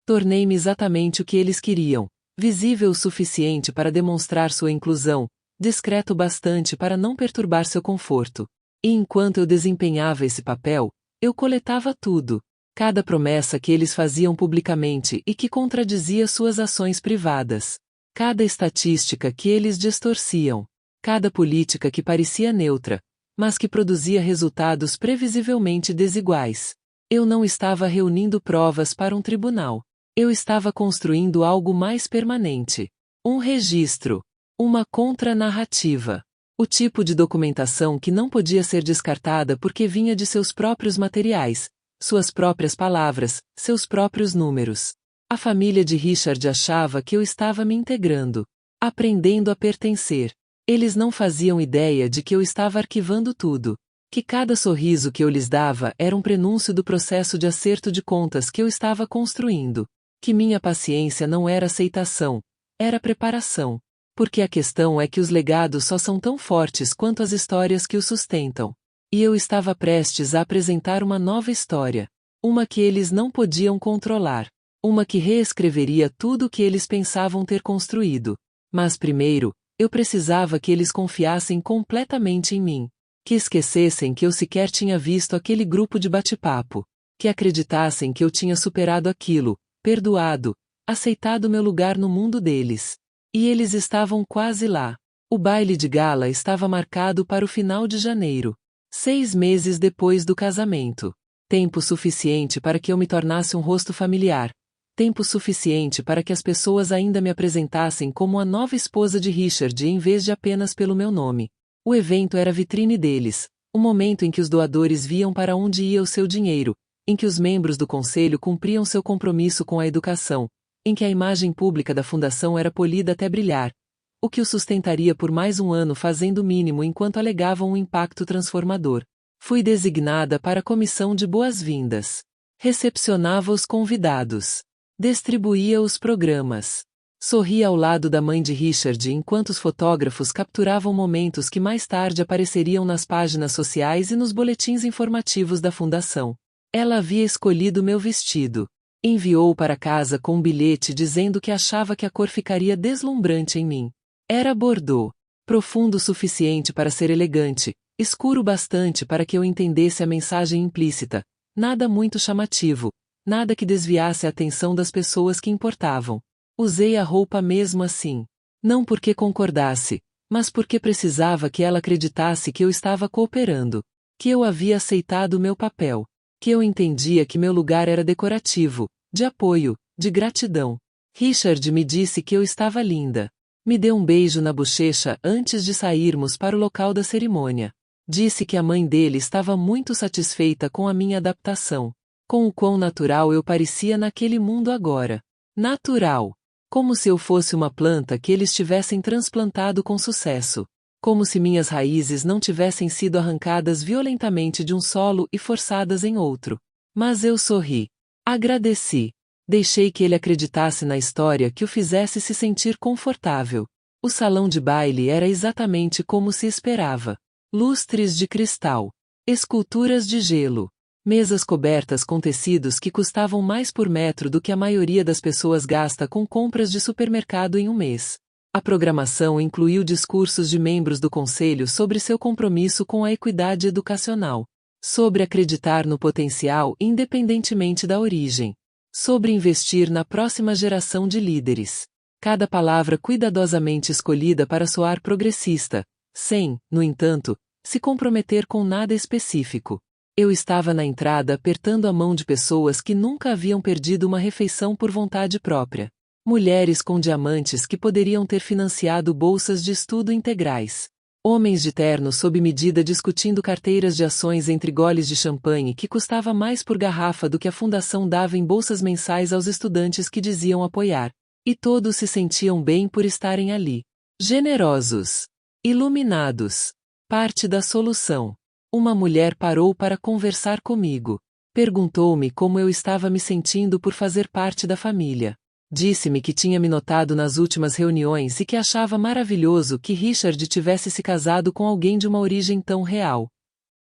Tornei-me exatamente o que eles queriam, visível o suficiente para demonstrar sua inclusão, discreto bastante para não perturbar seu conforto. E enquanto eu desempenhava esse papel, eu coletava tudo. Cada promessa que eles faziam publicamente e que contradizia suas ações privadas. Cada estatística que eles distorciam. Cada política que parecia neutra, mas que produzia resultados previsivelmente desiguais. Eu não estava reunindo provas para um tribunal. Eu estava construindo algo mais permanente. Um registro. Uma contranarrativa. O tipo de documentação que não podia ser descartada porque vinha de seus próprios materiais, suas próprias palavras, seus próprios números. A família de Richard achava que eu estava me integrando, aprendendo a pertencer. Eles não faziam ideia de que eu estava arquivando tudo, que cada sorriso que eu lhes dava era um prenúncio do processo de acerto de contas que eu estava construindo, que minha paciência não era aceitação, era preparação. Porque a questão é que os legados só são tão fortes quanto as histórias que os sustentam. E eu estava prestes a apresentar uma nova história. Uma que eles não podiam controlar. Uma que reescreveria tudo o que eles pensavam ter construído. Mas primeiro, eu precisava que eles confiassem completamente em mim. Que esquecessem que eu sequer tinha visto aquele grupo de bate-papo. Que acreditassem que eu tinha superado aquilo, perdoado, aceitado meu lugar no mundo deles. E eles estavam quase lá. O baile de gala estava marcado para o final de janeiro. 6 meses depois do casamento. Tempo suficiente para que eu me tornasse um rosto familiar. Tempo suficiente para que as pessoas ainda me apresentassem como a nova esposa de Richard em vez de apenas pelo meu nome. O evento era a vitrine deles, o momento em que os doadores viam para onde ia o seu dinheiro, em que os membros do conselho cumpriam seu compromisso com a educação, em que a imagem pública da fundação era polida até brilhar, o que o sustentaria por mais um ano fazendo o mínimo enquanto alegavam um impacto transformador. Fui designada para a comissão de boas-vindas. Recepcionava os convidados. Distribuía os programas. Sorria ao lado da mãe de Richard enquanto os fotógrafos capturavam momentos que mais tarde apareceriam nas páginas sociais e nos boletins informativos da fundação. Ela havia escolhido meu vestido. Enviou para casa com um bilhete dizendo que achava que a cor ficaria deslumbrante em mim. Era bordô, profundo o suficiente para ser elegante, escuro bastante para que eu entendesse a mensagem implícita, nada muito chamativo, nada que desviasse a atenção das pessoas que importavam. Usei a roupa mesmo assim. Não porque concordasse, mas porque precisava que ela acreditasse que eu estava cooperando, que eu havia aceitado o meu papel, que eu entendia que meu lugar era decorativo, de apoio, de gratidão. Richard me disse que eu estava linda. Me deu um beijo na bochecha antes de sairmos para o local da cerimônia. Disse que a mãe dele estava muito satisfeita com a minha adaptação, com o quão natural eu parecia naquele mundo agora. Natural. Como se eu fosse uma planta que eles tivessem transplantado com sucesso. Como se minhas raízes não tivessem sido arrancadas violentamente de um solo e forçadas em outro. Mas eu sorri. Agradeci. Deixei que ele acreditasse na história que o fizesse se sentir confortável. O salão de baile era exatamente como se esperava. Lustres de cristal. Esculturas de gelo. Mesas cobertas com tecidos que custavam mais por metro do que a maioria das pessoas gasta com compras de supermercado em um mês. A programação incluiu discursos de membros do conselho sobre seu compromisso com a equidade educacional. Sobre acreditar no potencial independentemente da origem. Sobre investir na próxima geração de líderes. Cada palavra cuidadosamente escolhida para soar progressista, sem, no entanto, se comprometer com nada específico. Eu estava na entrada apertando a mão de pessoas que nunca haviam perdido uma refeição por vontade própria. Mulheres com diamantes que poderiam ter financiado bolsas de estudo integrais. Homens de terno sob medida discutindo carteiras de ações entre goles de champanhe que custava mais por garrafa do que a fundação dava em bolsas mensais aos estudantes que diziam apoiar. E todos se sentiam bem por estarem ali. Generosos. Iluminados. Parte da solução. Uma mulher parou para conversar comigo. Perguntou-me como eu estava me sentindo por fazer parte da família. Disse-me que tinha me notado nas últimas reuniões e que achava maravilhoso que Richard tivesse se casado com alguém de uma origem tão real.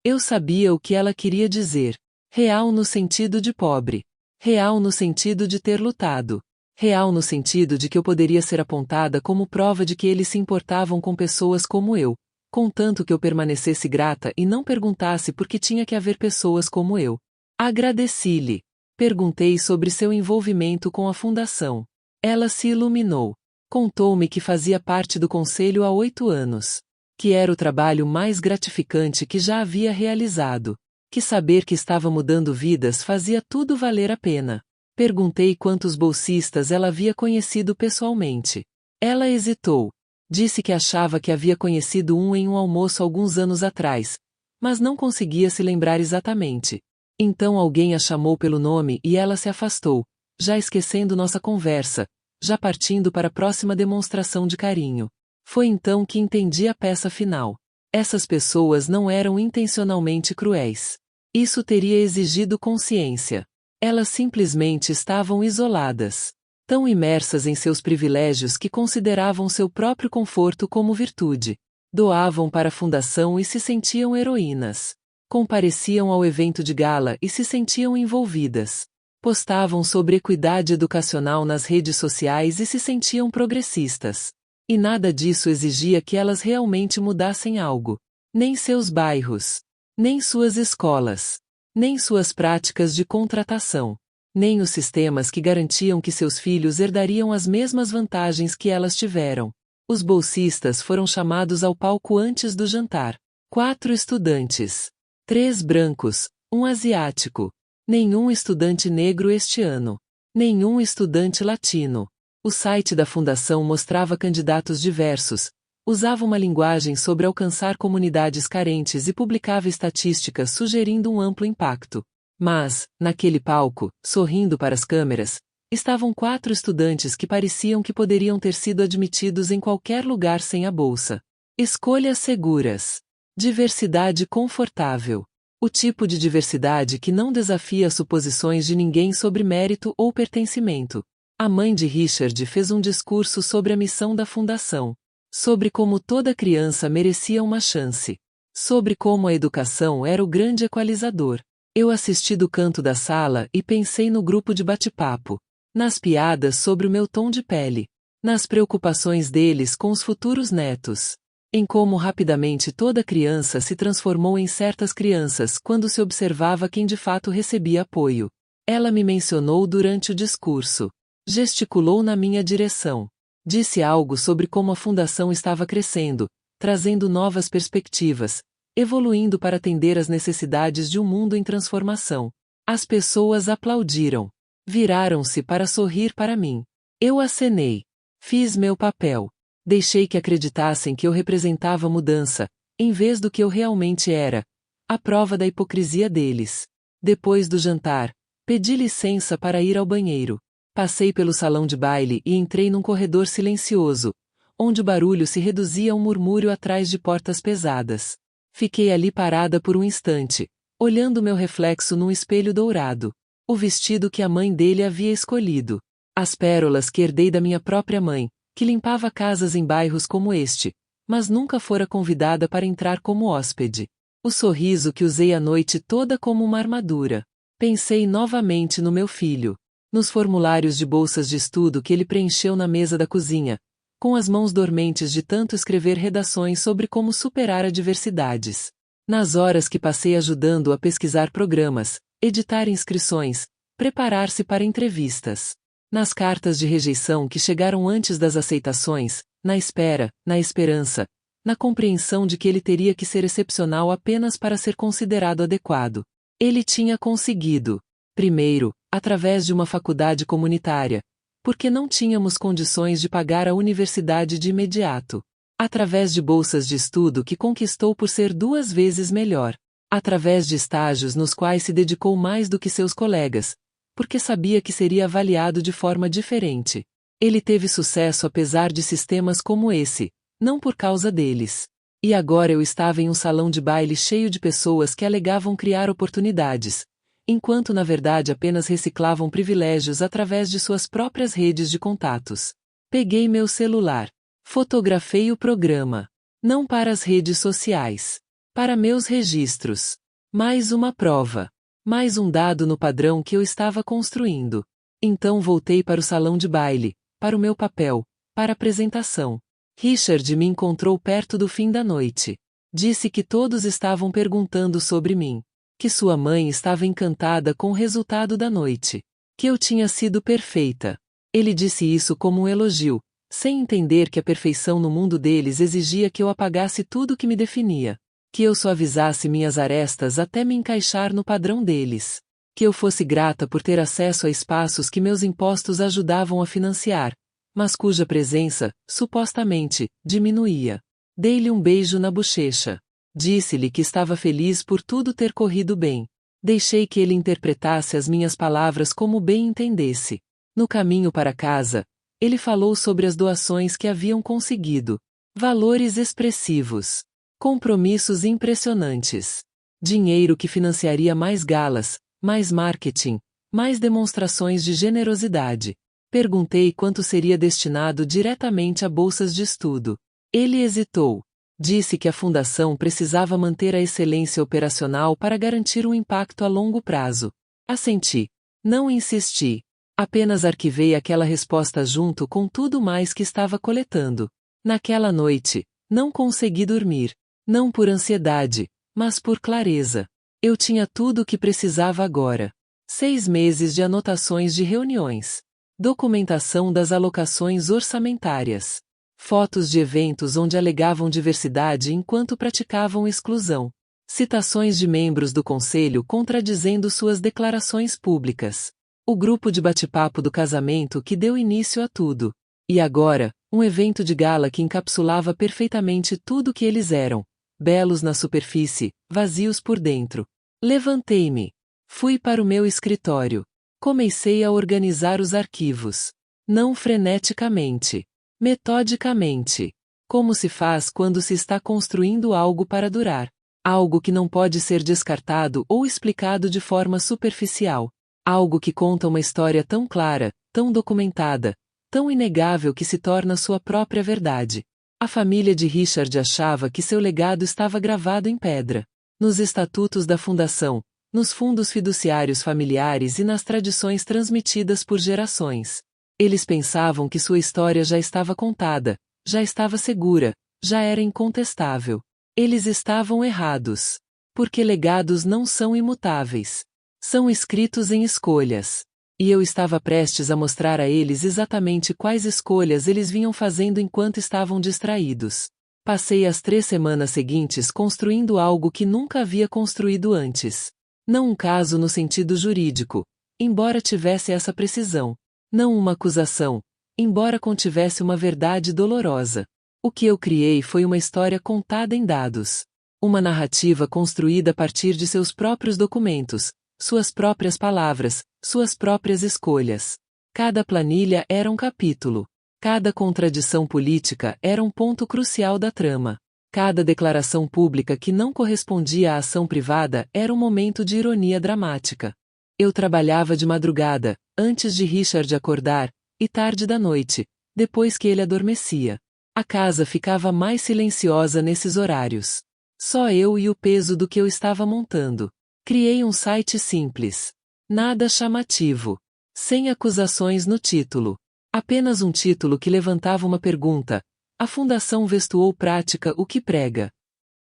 Eu sabia o que ela queria dizer. Real no sentido de pobre. Real no sentido de ter lutado. Real no sentido de que eu poderia ser apontada como prova de que eles se importavam com pessoas como eu, contanto que eu permanecesse grata e não perguntasse por que tinha que haver pessoas como eu. Agradeci-lhe. Perguntei sobre seu envolvimento com a fundação. Ela se iluminou. Contou-me que fazia parte do conselho há 8 anos. Que era o trabalho mais gratificante que já havia realizado. Que saber que estava mudando vidas fazia tudo valer a pena. Perguntei quantos bolsistas ela havia conhecido pessoalmente. Ela hesitou. Disse que achava que havia conhecido um em um almoço alguns anos atrás, mas não conseguia se lembrar exatamente. Então alguém a chamou pelo nome e ela se afastou, já esquecendo nossa conversa, já partindo para a próxima demonstração de carinho. Foi então que entendi a peça final. Essas pessoas não eram intencionalmente cruéis. Isso teria exigido consciência. Elas simplesmente estavam isoladas, tão imersas em seus privilégios que consideravam seu próprio conforto como virtude. Doavam para a fundação e se sentiam heroínas. Compareciam ao evento de gala e se sentiam envolvidas. Postavam sobre equidade educacional nas redes sociais e se sentiam progressistas. E nada disso exigia que elas realmente mudassem algo. Nem seus bairros. Nem suas escolas. Nem suas práticas de contratação. Nem os sistemas que garantiam que seus filhos herdariam as mesmas vantagens que elas tiveram. Os bolsistas foram chamados ao palco antes do jantar. 4 estudantes. 3 brancos, 1 asiático. Nenhum estudante negro este ano. Nenhum estudante latino. O site da fundação mostrava candidatos diversos, usava uma linguagem sobre alcançar comunidades carentes e publicava estatísticas sugerindo um amplo impacto. Mas, naquele palco, sorrindo para as câmeras, estavam 4 estudantes que pareciam que poderiam ter sido admitidos em qualquer lugar sem a bolsa. Escolhas seguras. Diversidade confortável. O tipo de diversidade que não desafia as suposições de ninguém sobre mérito ou pertencimento. A mãe de Richard fez um discurso sobre a missão da fundação. Sobre como toda criança merecia uma chance. Sobre como a educação era o grande equalizador. Eu assisti do canto da sala e pensei no grupo de bate-papo. Nas piadas sobre o meu tom de pele. Nas preocupações deles com os futuros netos. Em como rapidamente toda criança se transformou em certas crianças quando se observava quem de fato recebia apoio. Ela me mencionou durante o discurso. Gesticulou na minha direção. Disse algo sobre como a fundação estava crescendo, trazendo novas perspectivas, evoluindo para atender às necessidades de um mundo em transformação. As pessoas aplaudiram. Viraram-se para sorrir para mim. Eu acenei. Fiz meu papel. Deixei que acreditassem que eu representava mudança, em vez do que eu realmente era. A prova da hipocrisia deles. Depois do jantar, pedi licença para ir ao banheiro. Passei pelo salão de baile e entrei num corredor silencioso, onde o barulho se reduzia a um murmúrio atrás de portas pesadas. Fiquei ali parada por um instante, olhando meu reflexo num espelho dourado. O vestido que a mãe dele havia escolhido. As pérolas que herdei da minha própria mãe, que limpava casas em bairros como este, mas nunca fora convidada para entrar como hóspede. O sorriso que usei a noite toda como uma armadura. Pensei novamente no meu filho. Nos formulários de bolsas de estudo que ele preencheu na mesa da cozinha, com as mãos dormentes de tanto escrever redações sobre como superar adversidades. Nas horas que passei ajudando a pesquisar programas, editar inscrições, preparar-se para entrevistas. Nas cartas de rejeição que chegaram antes das aceitações, na espera, na esperança, na compreensão de que ele teria que ser excepcional apenas para ser considerado adequado. Ele tinha conseguido. Primeiro, através de uma faculdade comunitária, porque não tínhamos condições de pagar a universidade de imediato. Através de bolsas de estudo que conquistou por ser 2 vezes melhor. Através de estágios nos quais se dedicou mais do que seus colegas, porque sabia que seria avaliado de forma diferente. Ele teve sucesso apesar de sistemas como esse, não por causa deles. E agora eu estava em um salão de baile cheio de pessoas que alegavam criar oportunidades, enquanto na verdade apenas reciclavam privilégios através de suas próprias redes de contatos. Peguei meu celular. Fotografei o programa. Não para as redes sociais. Para meus registros. Mais uma prova. Mais um dado no padrão que eu estava construindo. Então voltei para o salão de baile, para o meu papel, para a apresentação. Richard me encontrou perto do fim da noite. Disse que todos estavam perguntando sobre mim. Que sua mãe estava encantada com o resultado da noite. Que eu tinha sido perfeita. Ele disse isso como um elogio, sem entender que a perfeição no mundo deles exigia que eu apagasse tudo que me definia. Que eu suavizasse minhas arestas até me encaixar no padrão deles. Que eu fosse grata por ter acesso a espaços que meus impostos ajudavam a financiar, mas cuja presença, supostamente, diminuía. Dei-lhe um beijo na bochecha. Disse-lhe que estava feliz por tudo ter corrido bem. Deixei que ele interpretasse as minhas palavras como bem entendesse. No caminho para casa, ele falou sobre as doações que haviam conseguido. Valores expressivos. Compromissos impressionantes. Dinheiro que financiaria mais galas, mais marketing, mais demonstrações de generosidade. Perguntei quanto seria destinado diretamente a bolsas de estudo. Ele hesitou. Disse que a fundação precisava manter a excelência operacional para garantir um impacto a longo prazo. Assenti. Não insisti. Apenas arquivei aquela resposta junto com tudo mais que estava coletando. Naquela noite, não consegui dormir. Não por ansiedade, mas por clareza. Eu tinha tudo o que precisava agora. 6 meses de anotações de reuniões. Documentação das alocações orçamentárias. Fotos de eventos onde alegavam diversidade enquanto praticavam exclusão. Citações de membros do conselho contradizendo suas declarações públicas. O grupo de bate-papo do casamento que deu início a tudo. E agora, um evento de gala que encapsulava perfeitamente tudo o que eles eram. Belos na superfície, vazios por dentro. Levantei-me. Fui para o meu escritório. Comecei a organizar os arquivos. Não freneticamente. Metodicamente. Como se faz quando se está construindo algo para durar. Algo que não pode ser descartado ou explicado de forma superficial. Algo que conta uma história tão clara, tão documentada, tão inegável que se torna sua própria verdade. A família de Richard achava que seu legado estava gravado em pedra. Nos estatutos da fundação, nos fundos fiduciários familiares e nas tradições transmitidas por gerações. Eles pensavam que sua história já estava contada, já estava segura, já era incontestável. Eles estavam errados. Porque legados não são imutáveis. São escritos em escolhas. E eu estava prestes a mostrar a eles exatamente quais escolhas eles vinham fazendo enquanto estavam distraídos. Passei as 3 semanas seguintes construindo algo que nunca havia construído antes. Não um caso no sentido jurídico, embora tivesse essa precisão. Não uma acusação, embora contivesse uma verdade dolorosa. O que eu criei foi uma história contada em dados. Uma narrativa construída a partir de seus próprios documentos, suas próprias palavras, suas próprias escolhas. Cada planilha era um capítulo. Cada contradição política era um ponto crucial da trama. Cada declaração pública que não correspondia à ação privada era um momento de ironia dramática. Eu trabalhava de madrugada, antes de Richard acordar, e tarde da noite, depois que ele adormecia. A casa ficava mais silenciosa nesses horários. Só eu e o peso do que eu estava montando. Criei um site simples. Nada chamativo. Sem acusações no título. Apenas um título que levantava uma pergunta. A Fundação Vestuou prática o que prega?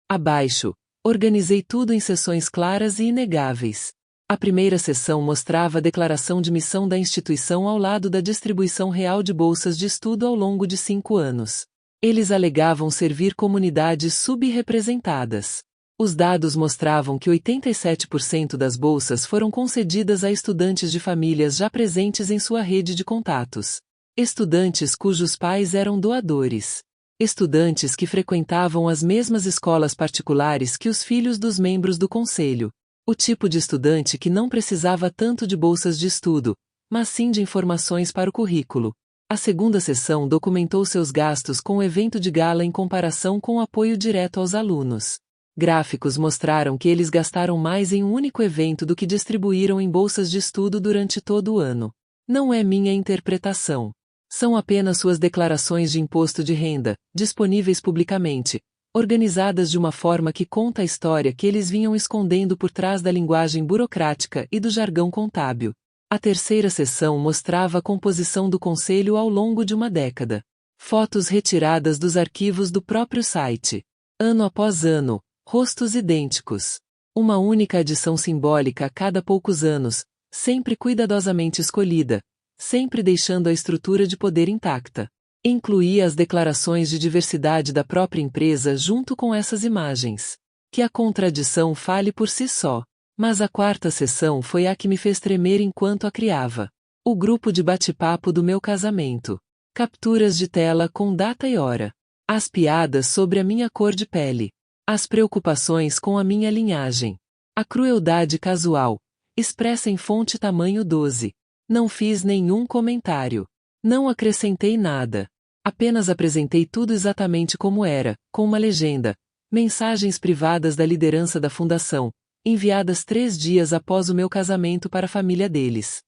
Abaixo, organizei tudo em seções claras e inegáveis. A primeira seção mostrava a declaração de missão da instituição ao lado da distribuição real de bolsas de estudo ao longo de 5 anos. Eles alegavam servir comunidades subrepresentadas. Os dados mostravam que 87% das bolsas foram concedidas a estudantes de famílias já presentes em sua rede de contatos. Estudantes cujos pais eram doadores. Estudantes que frequentavam as mesmas escolas particulares que os filhos dos membros do conselho. O tipo de estudante que não precisava tanto de bolsas de estudo, mas sim de informações para o currículo. A segunda seção documentou seus gastos com o evento de gala em comparação com o apoio direto aos alunos. Gráficos mostraram que eles gastaram mais em um único evento do que distribuíram em bolsas de estudo durante todo o ano. Não é minha interpretação. São apenas suas declarações de imposto de renda, disponíveis publicamente, organizadas de uma forma que conta a história que eles vinham escondendo por trás da linguagem burocrática e do jargão contábil. A terceira seção mostrava a composição do conselho ao longo de uma década. Fotos retiradas dos arquivos do próprio site. Ano após ano, rostos idênticos. Uma única adição simbólica a cada poucos anos, sempre cuidadosamente escolhida, sempre deixando a estrutura de poder intacta. Incluía as declarações de diversidade da própria empresa junto com essas imagens. Que a contradição fale por si só. Mas a quarta sessão foi a que me fez tremer enquanto a criava. O grupo de bate-papo do meu casamento. Capturas de tela com data e hora. As piadas sobre a minha cor de pele. As preocupações com a minha linhagem. A crueldade casual, expressa em fonte tamanho 12. Não fiz nenhum comentário. Não acrescentei nada. Apenas apresentei tudo exatamente como era, com uma legenda. Mensagens privadas da liderança da fundação, enviadas 3 dias após o meu casamento para a família deles.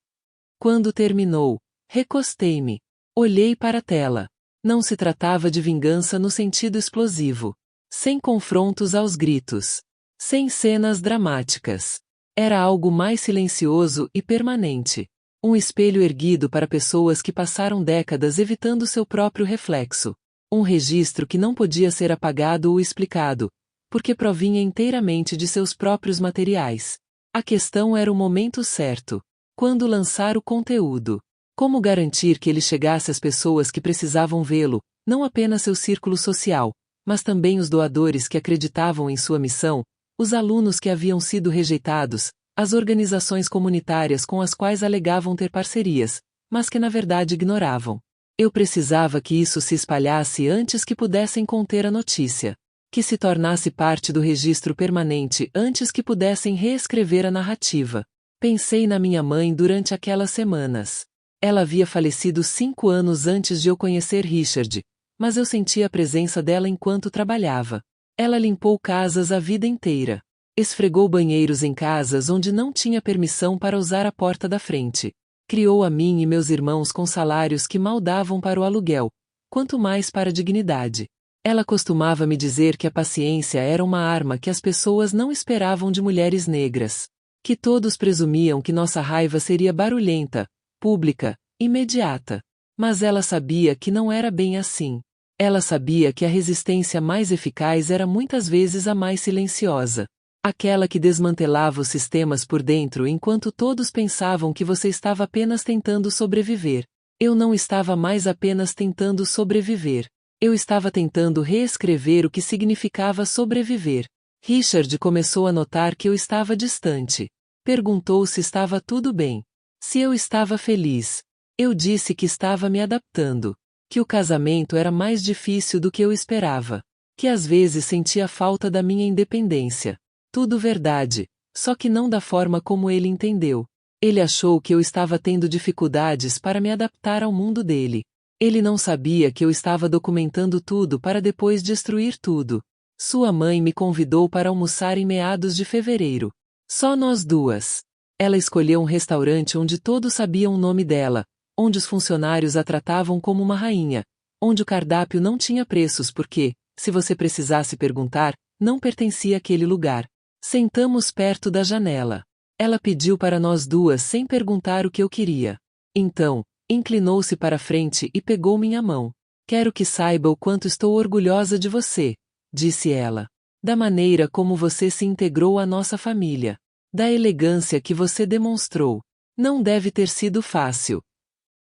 Quando terminou, recostei-me. Olhei para a tela. Não se tratava de vingança no sentido explosivo. Sem confrontos aos gritos. Sem cenas dramáticas. Era algo mais silencioso e permanente. Um espelho erguido para pessoas que passaram décadas evitando seu próprio reflexo. Um registro que não podia ser apagado ou explicado, porque provinha inteiramente de seus próprios materiais. A questão era o momento certo. Quando lançar o conteúdo? Como garantir que ele chegasse às pessoas que precisavam vê-lo, não apenas seu círculo social, mas também os doadores que acreditavam em sua missão, os alunos que haviam sido rejeitados, as organizações comunitárias com as quais alegavam ter parcerias, mas que na verdade ignoravam. Eu precisava que isso se espalhasse antes que pudessem conter a notícia. Que se tornasse parte do registro permanente antes que pudessem reescrever a narrativa. Pensei na minha mãe durante aquelas semanas. Ela havia falecido 5 anos antes de eu conhecer Richard, mas eu sentia a presença dela enquanto trabalhava. Ela limpou casas a vida inteira. Esfregou banheiros em casas onde não tinha permissão para usar a porta da frente. Criou a mim e meus irmãos com salários que mal davam para o aluguel, quanto mais para a dignidade. Ela costumava me dizer que a paciência era uma arma que as pessoas não esperavam de mulheres negras. Que todos presumiam que nossa raiva seria barulhenta, pública, imediata. Mas ela sabia que não era bem assim. Ela sabia que a resistência mais eficaz era muitas vezes a mais silenciosa. Aquela que desmantelava os sistemas por dentro enquanto todos pensavam que você estava apenas tentando sobreviver. Eu não estava mais apenas tentando sobreviver. Eu estava tentando reescrever o que significava sobreviver. Richard começou a notar que eu estava distante. Perguntou se estava tudo bem. Se eu estava feliz. Eu disse que estava me adaptando. Que o casamento era mais difícil do que eu esperava. Que às vezes sentia falta da minha independência. Tudo verdade, só que não da forma como ele entendeu. Ele achou que eu estava tendo dificuldades para me adaptar ao mundo dele. Ele não sabia que eu estava documentando tudo para depois destruir tudo. Sua mãe me convidou para almoçar em meados de fevereiro. Só nós duas. Ela escolheu um restaurante onde todos sabiam o nome dela, onde os funcionários a tratavam como uma rainha, onde o cardápio não tinha preços porque, se você precisasse perguntar, não pertencia àquele lugar. Sentamos perto da janela. Ela pediu para nós duas sem perguntar o que eu queria. Então, inclinou-se para a frente e pegou minha mão. Quero que saiba o quanto estou orgulhosa de você, disse ela. Da maneira como você se integrou à nossa família. Da elegância que você demonstrou. Não deve ter sido fácil.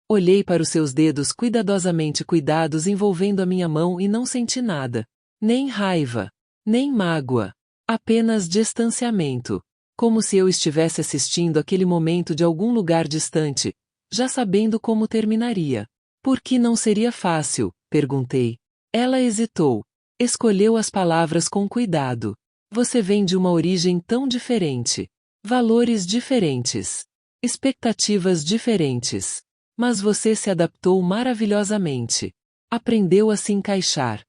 Olhei para os seus dedos cuidadosamente cuidados envolvendo a minha mão e não senti nada. Nem raiva. Nem mágoa. Apenas distanciamento. Como se eu estivesse assistindo aquele momento de algum lugar distante, já sabendo como terminaria. Por que não seria fácil? Perguntei. Ela hesitou. Escolheu as palavras com cuidado. Você vem de uma origem tão diferente. Valores diferentes. Expectativas diferentes. Mas você se adaptou maravilhosamente. Aprendeu a se encaixar.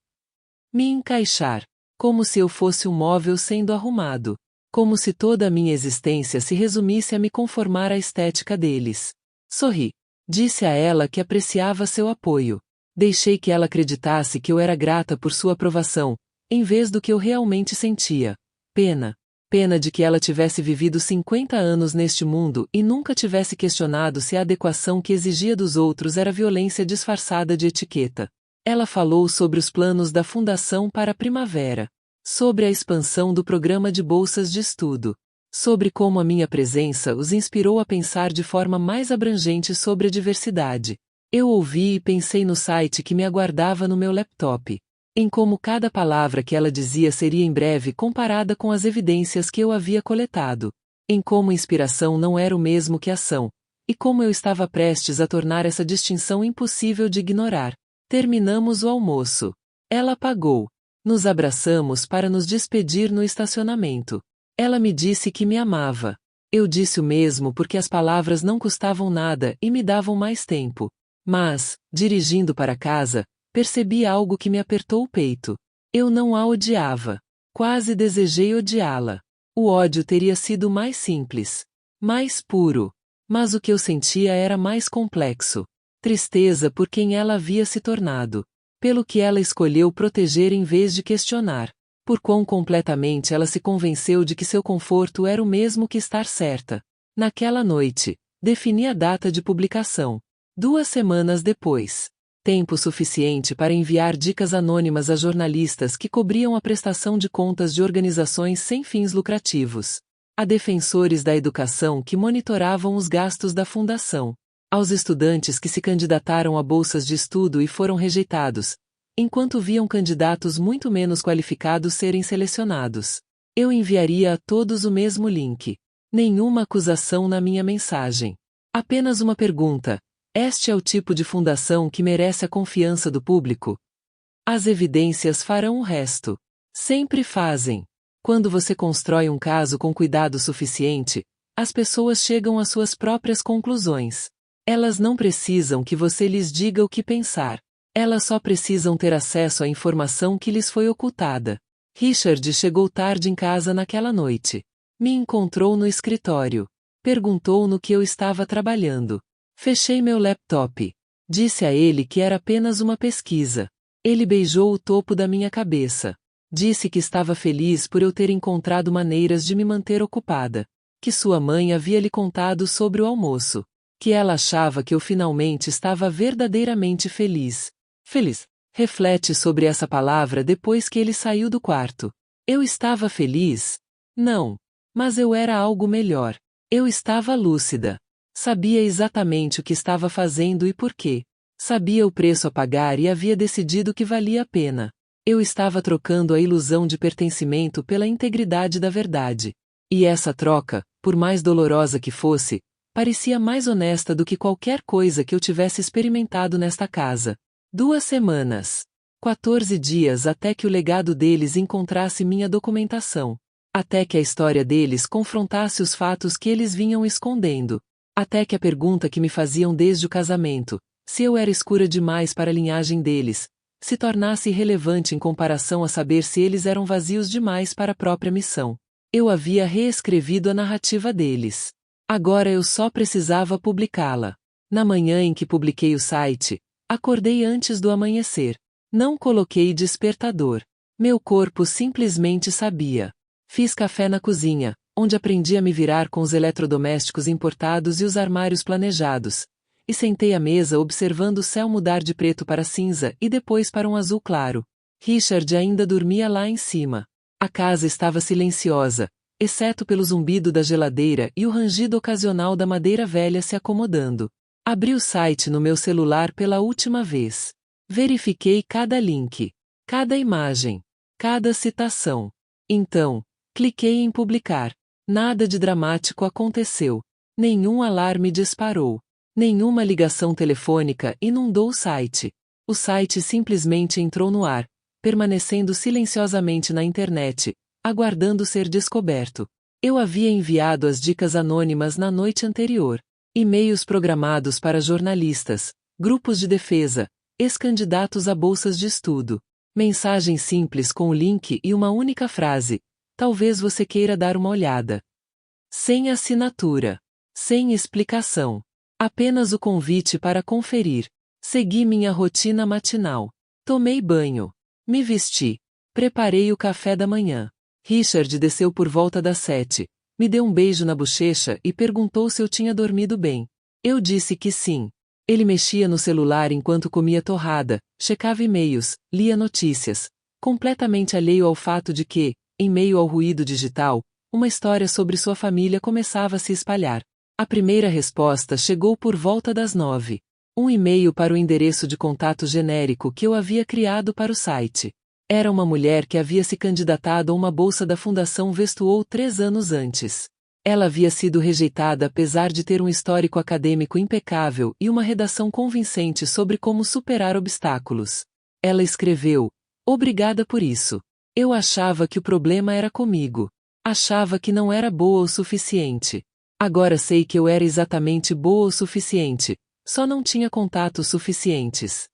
Me encaixar. Como se eu fosse um móvel sendo arrumado. Como se toda a minha existência se resumisse a me conformar à estética deles. Sorri. Disse a ela que apreciava seu apoio. Deixei que ela acreditasse que eu era grata por sua aprovação, em vez do que eu realmente sentia. Pena. Pena de que ela tivesse vivido 50 anos neste mundo e nunca tivesse questionado se a adequação que exigia dos outros era violência disfarçada de etiqueta. Ela falou sobre os planos da Fundação para a primavera. Sobre a expansão do programa de bolsas de estudo. Sobre como a minha presença os inspirou a pensar de forma mais abrangente sobre a diversidade. Eu ouvi e pensei no site que me aguardava no meu laptop. em como cada palavra que ela dizia seria em breve comparada com as evidências que eu havia coletado, em como inspiração não era o mesmo que ação, e como eu estava prestes a tornar essa distinção impossível de ignorar. Terminamos o almoço. Ela pagou. Nos abraçamos para nos despedir no estacionamento. Ela me disse que me amava. Eu disse o mesmo porque as palavras não custavam nada e me davam mais tempo. Mas, dirigindo para casa, percebi algo que me apertou o peito. Eu não a odiava. Quase desejei odiá-la. O ódio teria sido mais simples, mais puro. Mas o que eu sentia era mais complexo. Tristeza por quem ela havia se tornado. Pelo que ela escolheu proteger em vez de questionar. Por quão completamente ela se convenceu de que seu conforto era o mesmo que estar certa. Naquela noite, defini a data de publicação. 2 semanas depois. Tempo suficiente para enviar dicas anônimas a jornalistas que cobriam a prestação de contas de organizações sem fins lucrativos. A defensores da educação que monitoravam os gastos da fundação. Aos estudantes que se candidataram a bolsas de estudo e foram rejeitados, enquanto viam candidatos muito menos qualificados serem selecionados. Eu enviaria a todos o mesmo link. Nenhuma acusação na minha mensagem. Apenas uma pergunta: este é o tipo de fundação que merece a confiança do público? As evidências farão o resto. Sempre fazem. Quando você constrói um caso com cuidado suficiente, as pessoas chegam às suas próprias conclusões. Elas não precisam que você lhes diga o que pensar. Elas só precisam ter acesso à informação que lhes foi ocultada. Richard chegou tarde em casa naquela noite. Me encontrou no escritório. Perguntou no que eu estava trabalhando. Fechei meu laptop. Disse a ele que era apenas uma pesquisa. Ele beijou o topo da minha cabeça. Disse que estava feliz por eu ter encontrado maneiras de me manter ocupada. Que sua mãe havia lhe contado sobre o almoço. Que ela achava que eu finalmente estava verdadeiramente feliz. Feliz. Reflete sobre essa palavra depois que ele saiu do quarto. Eu estava feliz? Não. Mas eu era algo melhor. Eu estava lúcida. Sabia exatamente o que estava fazendo e por quê. Sabia o preço a pagar e havia decidido que valia a pena. Eu estava trocando a ilusão de pertencimento pela integridade da verdade. E essa troca, por mais dolorosa que fosse, parecia mais honesta do que qualquer coisa que eu tivesse experimentado nesta casa. 2 semanas. 14 dias até que o legado deles encontrasse minha documentação. Até que a história deles confrontasse os fatos que eles vinham escondendo. Até que a pergunta que me faziam desde o casamento, se eu era escura demais para a linhagem deles, se tornasse irrelevante em comparação a saber se eles eram vazios demais para a própria missão. Eu havia reescrevido a narrativa deles. Agora eu só precisava publicá-la. Na manhã em que publiquei o site, acordei antes do amanhecer. Não coloquei despertador. Meu corpo simplesmente sabia. Fiz café na cozinha, onde aprendi a me virar com os eletrodomésticos importados e os armários planejados, e sentei à mesa observando o céu mudar de preto para cinza e depois para um azul claro. Richard ainda dormia lá em cima. A casa estava silenciosa, exceto pelo zumbido da geladeira e o rangido ocasional da madeira velha se acomodando. Abri o site no meu celular pela última vez. Verifiquei cada link, cada imagem, cada citação. Então, cliquei em publicar. Nada de dramático aconteceu. Nenhum alarme disparou. Nenhuma ligação telefônica inundou o site. O site simplesmente entrou no ar, permanecendo silenciosamente na internet, aguardando ser descoberto. Eu havia enviado as dicas anônimas na noite anterior. E-mails programados para jornalistas, grupos de defesa, ex-candidatos a bolsas de estudo. Mensagem simples com o link e uma única frase. Talvez você queira dar uma olhada. Sem assinatura. Sem explicação. Apenas o convite para conferir. Segui minha rotina matinal. Tomei banho. Me vesti. Preparei o café da manhã. Richard desceu por volta das 7. Me deu um beijo na bochecha e perguntou se eu tinha dormido bem. Eu disse que sim. Ele mexia no celular enquanto comia torrada, checava e-mails, lia notícias, completamente alheio ao fato de que, em meio ao ruído digital, uma história sobre sua família começava a se espalhar. A primeira resposta chegou por volta das 9. Um e-mail para o endereço de contato genérico que eu havia criado para o site. Era uma mulher que havia se candidatado a uma bolsa da Fundação Vestuou 3 anos antes. Ela havia sido rejeitada apesar de ter um histórico acadêmico impecável e uma redação convincente sobre como superar obstáculos. Ela escreveu: "Obrigada por isso. Eu achava que o problema era comigo. Achava que não era boa o suficiente. Agora sei que eu era exatamente boa o suficiente, só não tinha contatos suficientes."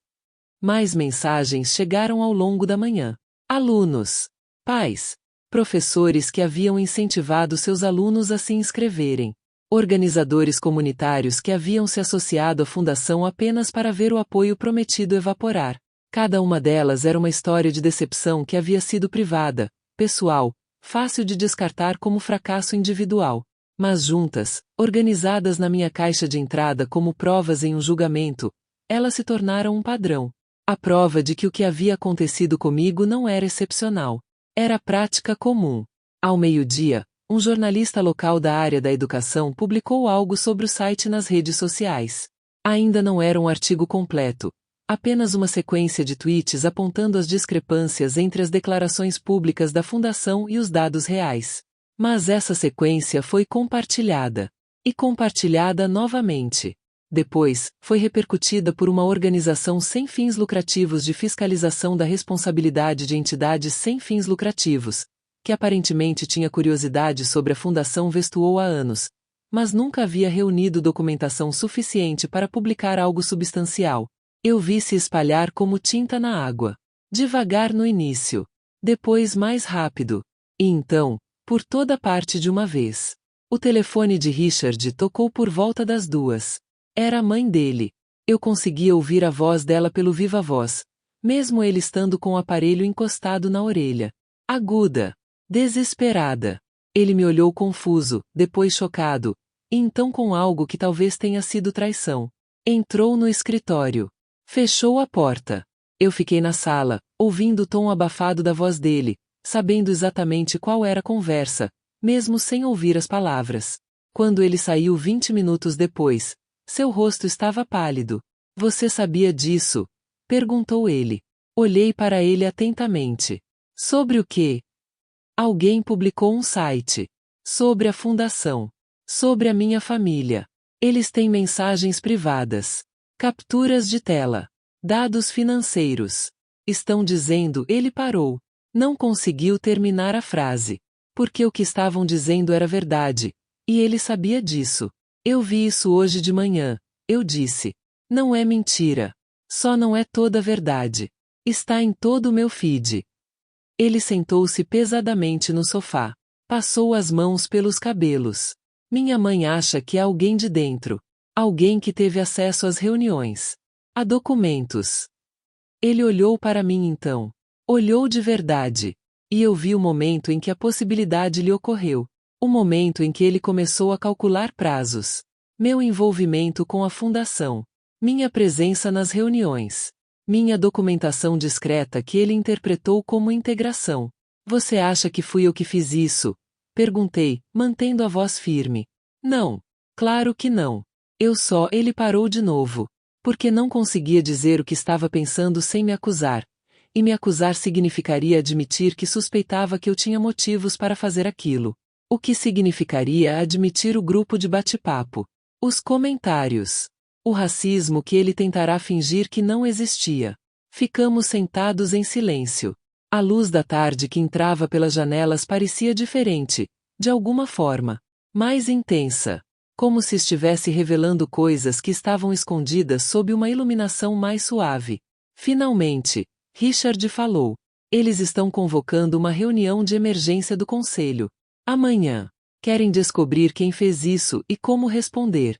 Mais mensagens chegaram ao longo da manhã. Alunos, pais, professores que haviam incentivado seus alunos a se inscreverem. Organizadores comunitários que haviam se associado à fundação apenas para ver o apoio prometido evaporar. Cada uma delas era uma história de decepção que havia sido privada, pessoal, fácil de descartar como fracasso individual. Mas juntas, organizadas na minha caixa de entrada como provas em um julgamento, elas se tornaram um padrão. A prova de que o que havia acontecido comigo não era excepcional. Era prática comum. Ao meio-dia, um jornalista local da área da educação publicou algo sobre o site nas redes sociais. Ainda não era um artigo completo, apenas uma sequência de tweets apontando as discrepâncias entre as declarações públicas da fundação e os dados reais. Mas essa sequência foi compartilhada. E compartilhada novamente. Depois, foi repercutida por uma organização sem fins lucrativos de fiscalização da responsabilidade de entidades sem fins lucrativos, que aparentemente tinha curiosidade sobre a Fundação Vestuou há anos, mas nunca havia reunido documentação suficiente para publicar algo substancial. Eu vi se espalhar como tinta na água. Devagar no início. Depois mais rápido. E então, por toda parte de uma vez. O telefone de Richard tocou por volta das 2. Era a mãe dele. Eu conseguia ouvir a voz dela pelo viva-voz, mesmo ele estando com o aparelho encostado na orelha. Aguda. Desesperada. Ele me olhou confuso, depois chocado, e então com algo que talvez tenha sido traição. Entrou no escritório. Fechou a porta. Eu fiquei na sala, ouvindo o tom abafado da voz dele, sabendo exatamente qual era a conversa, mesmo sem ouvir as palavras. Quando ele saiu 20 minutos depois, seu rosto estava pálido. "Você sabia disso?" perguntou ele. Olhei para ele atentamente. "Sobre o quê?" "Alguém publicou um site. Sobre a fundação. Sobre a minha família. Eles têm mensagens privadas. Capturas de tela. Dados financeiros. Estão dizendo..." Ele parou. Não conseguiu terminar a frase. Porque o que estavam dizendo era verdade. E ele sabia disso. "Eu vi isso hoje de manhã", eu disse. "Não é mentira. Só não é toda a verdade. Está em todo o meu feed." Ele sentou-se pesadamente no sofá. Passou as mãos pelos cabelos. "Minha mãe acha que há alguém de dentro. Alguém que teve acesso às reuniões. A documentos." Ele olhou para mim então. Olhou de verdade. E eu vi o momento em que a possibilidade lhe ocorreu. O momento em que ele começou a calcular prazos. Meu envolvimento com a fundação. Minha presença nas reuniões. Minha documentação discreta que ele interpretou como integração. "Você acha que fui eu que fiz isso?" perguntei, mantendo a voz firme. "Não. Claro que não. Eu só..." Ele parou de novo. Porque não conseguia dizer o que estava pensando sem me acusar. E me acusar significaria admitir que suspeitava que eu tinha motivos para fazer aquilo. O que significaria admitir o grupo de bate-papo. Os comentários. O racismo que ele tentará fingir que não existia. Ficamos sentados em silêncio. A luz da tarde que entrava pelas janelas parecia diferente, de alguma forma. Mais intensa. Como se estivesse revelando coisas que estavam escondidas sob uma iluminação mais suave. Finalmente, Richard falou. "Eles estão convocando uma reunião de emergência do conselho. Amanhã. Querem descobrir quem fez isso e como responder."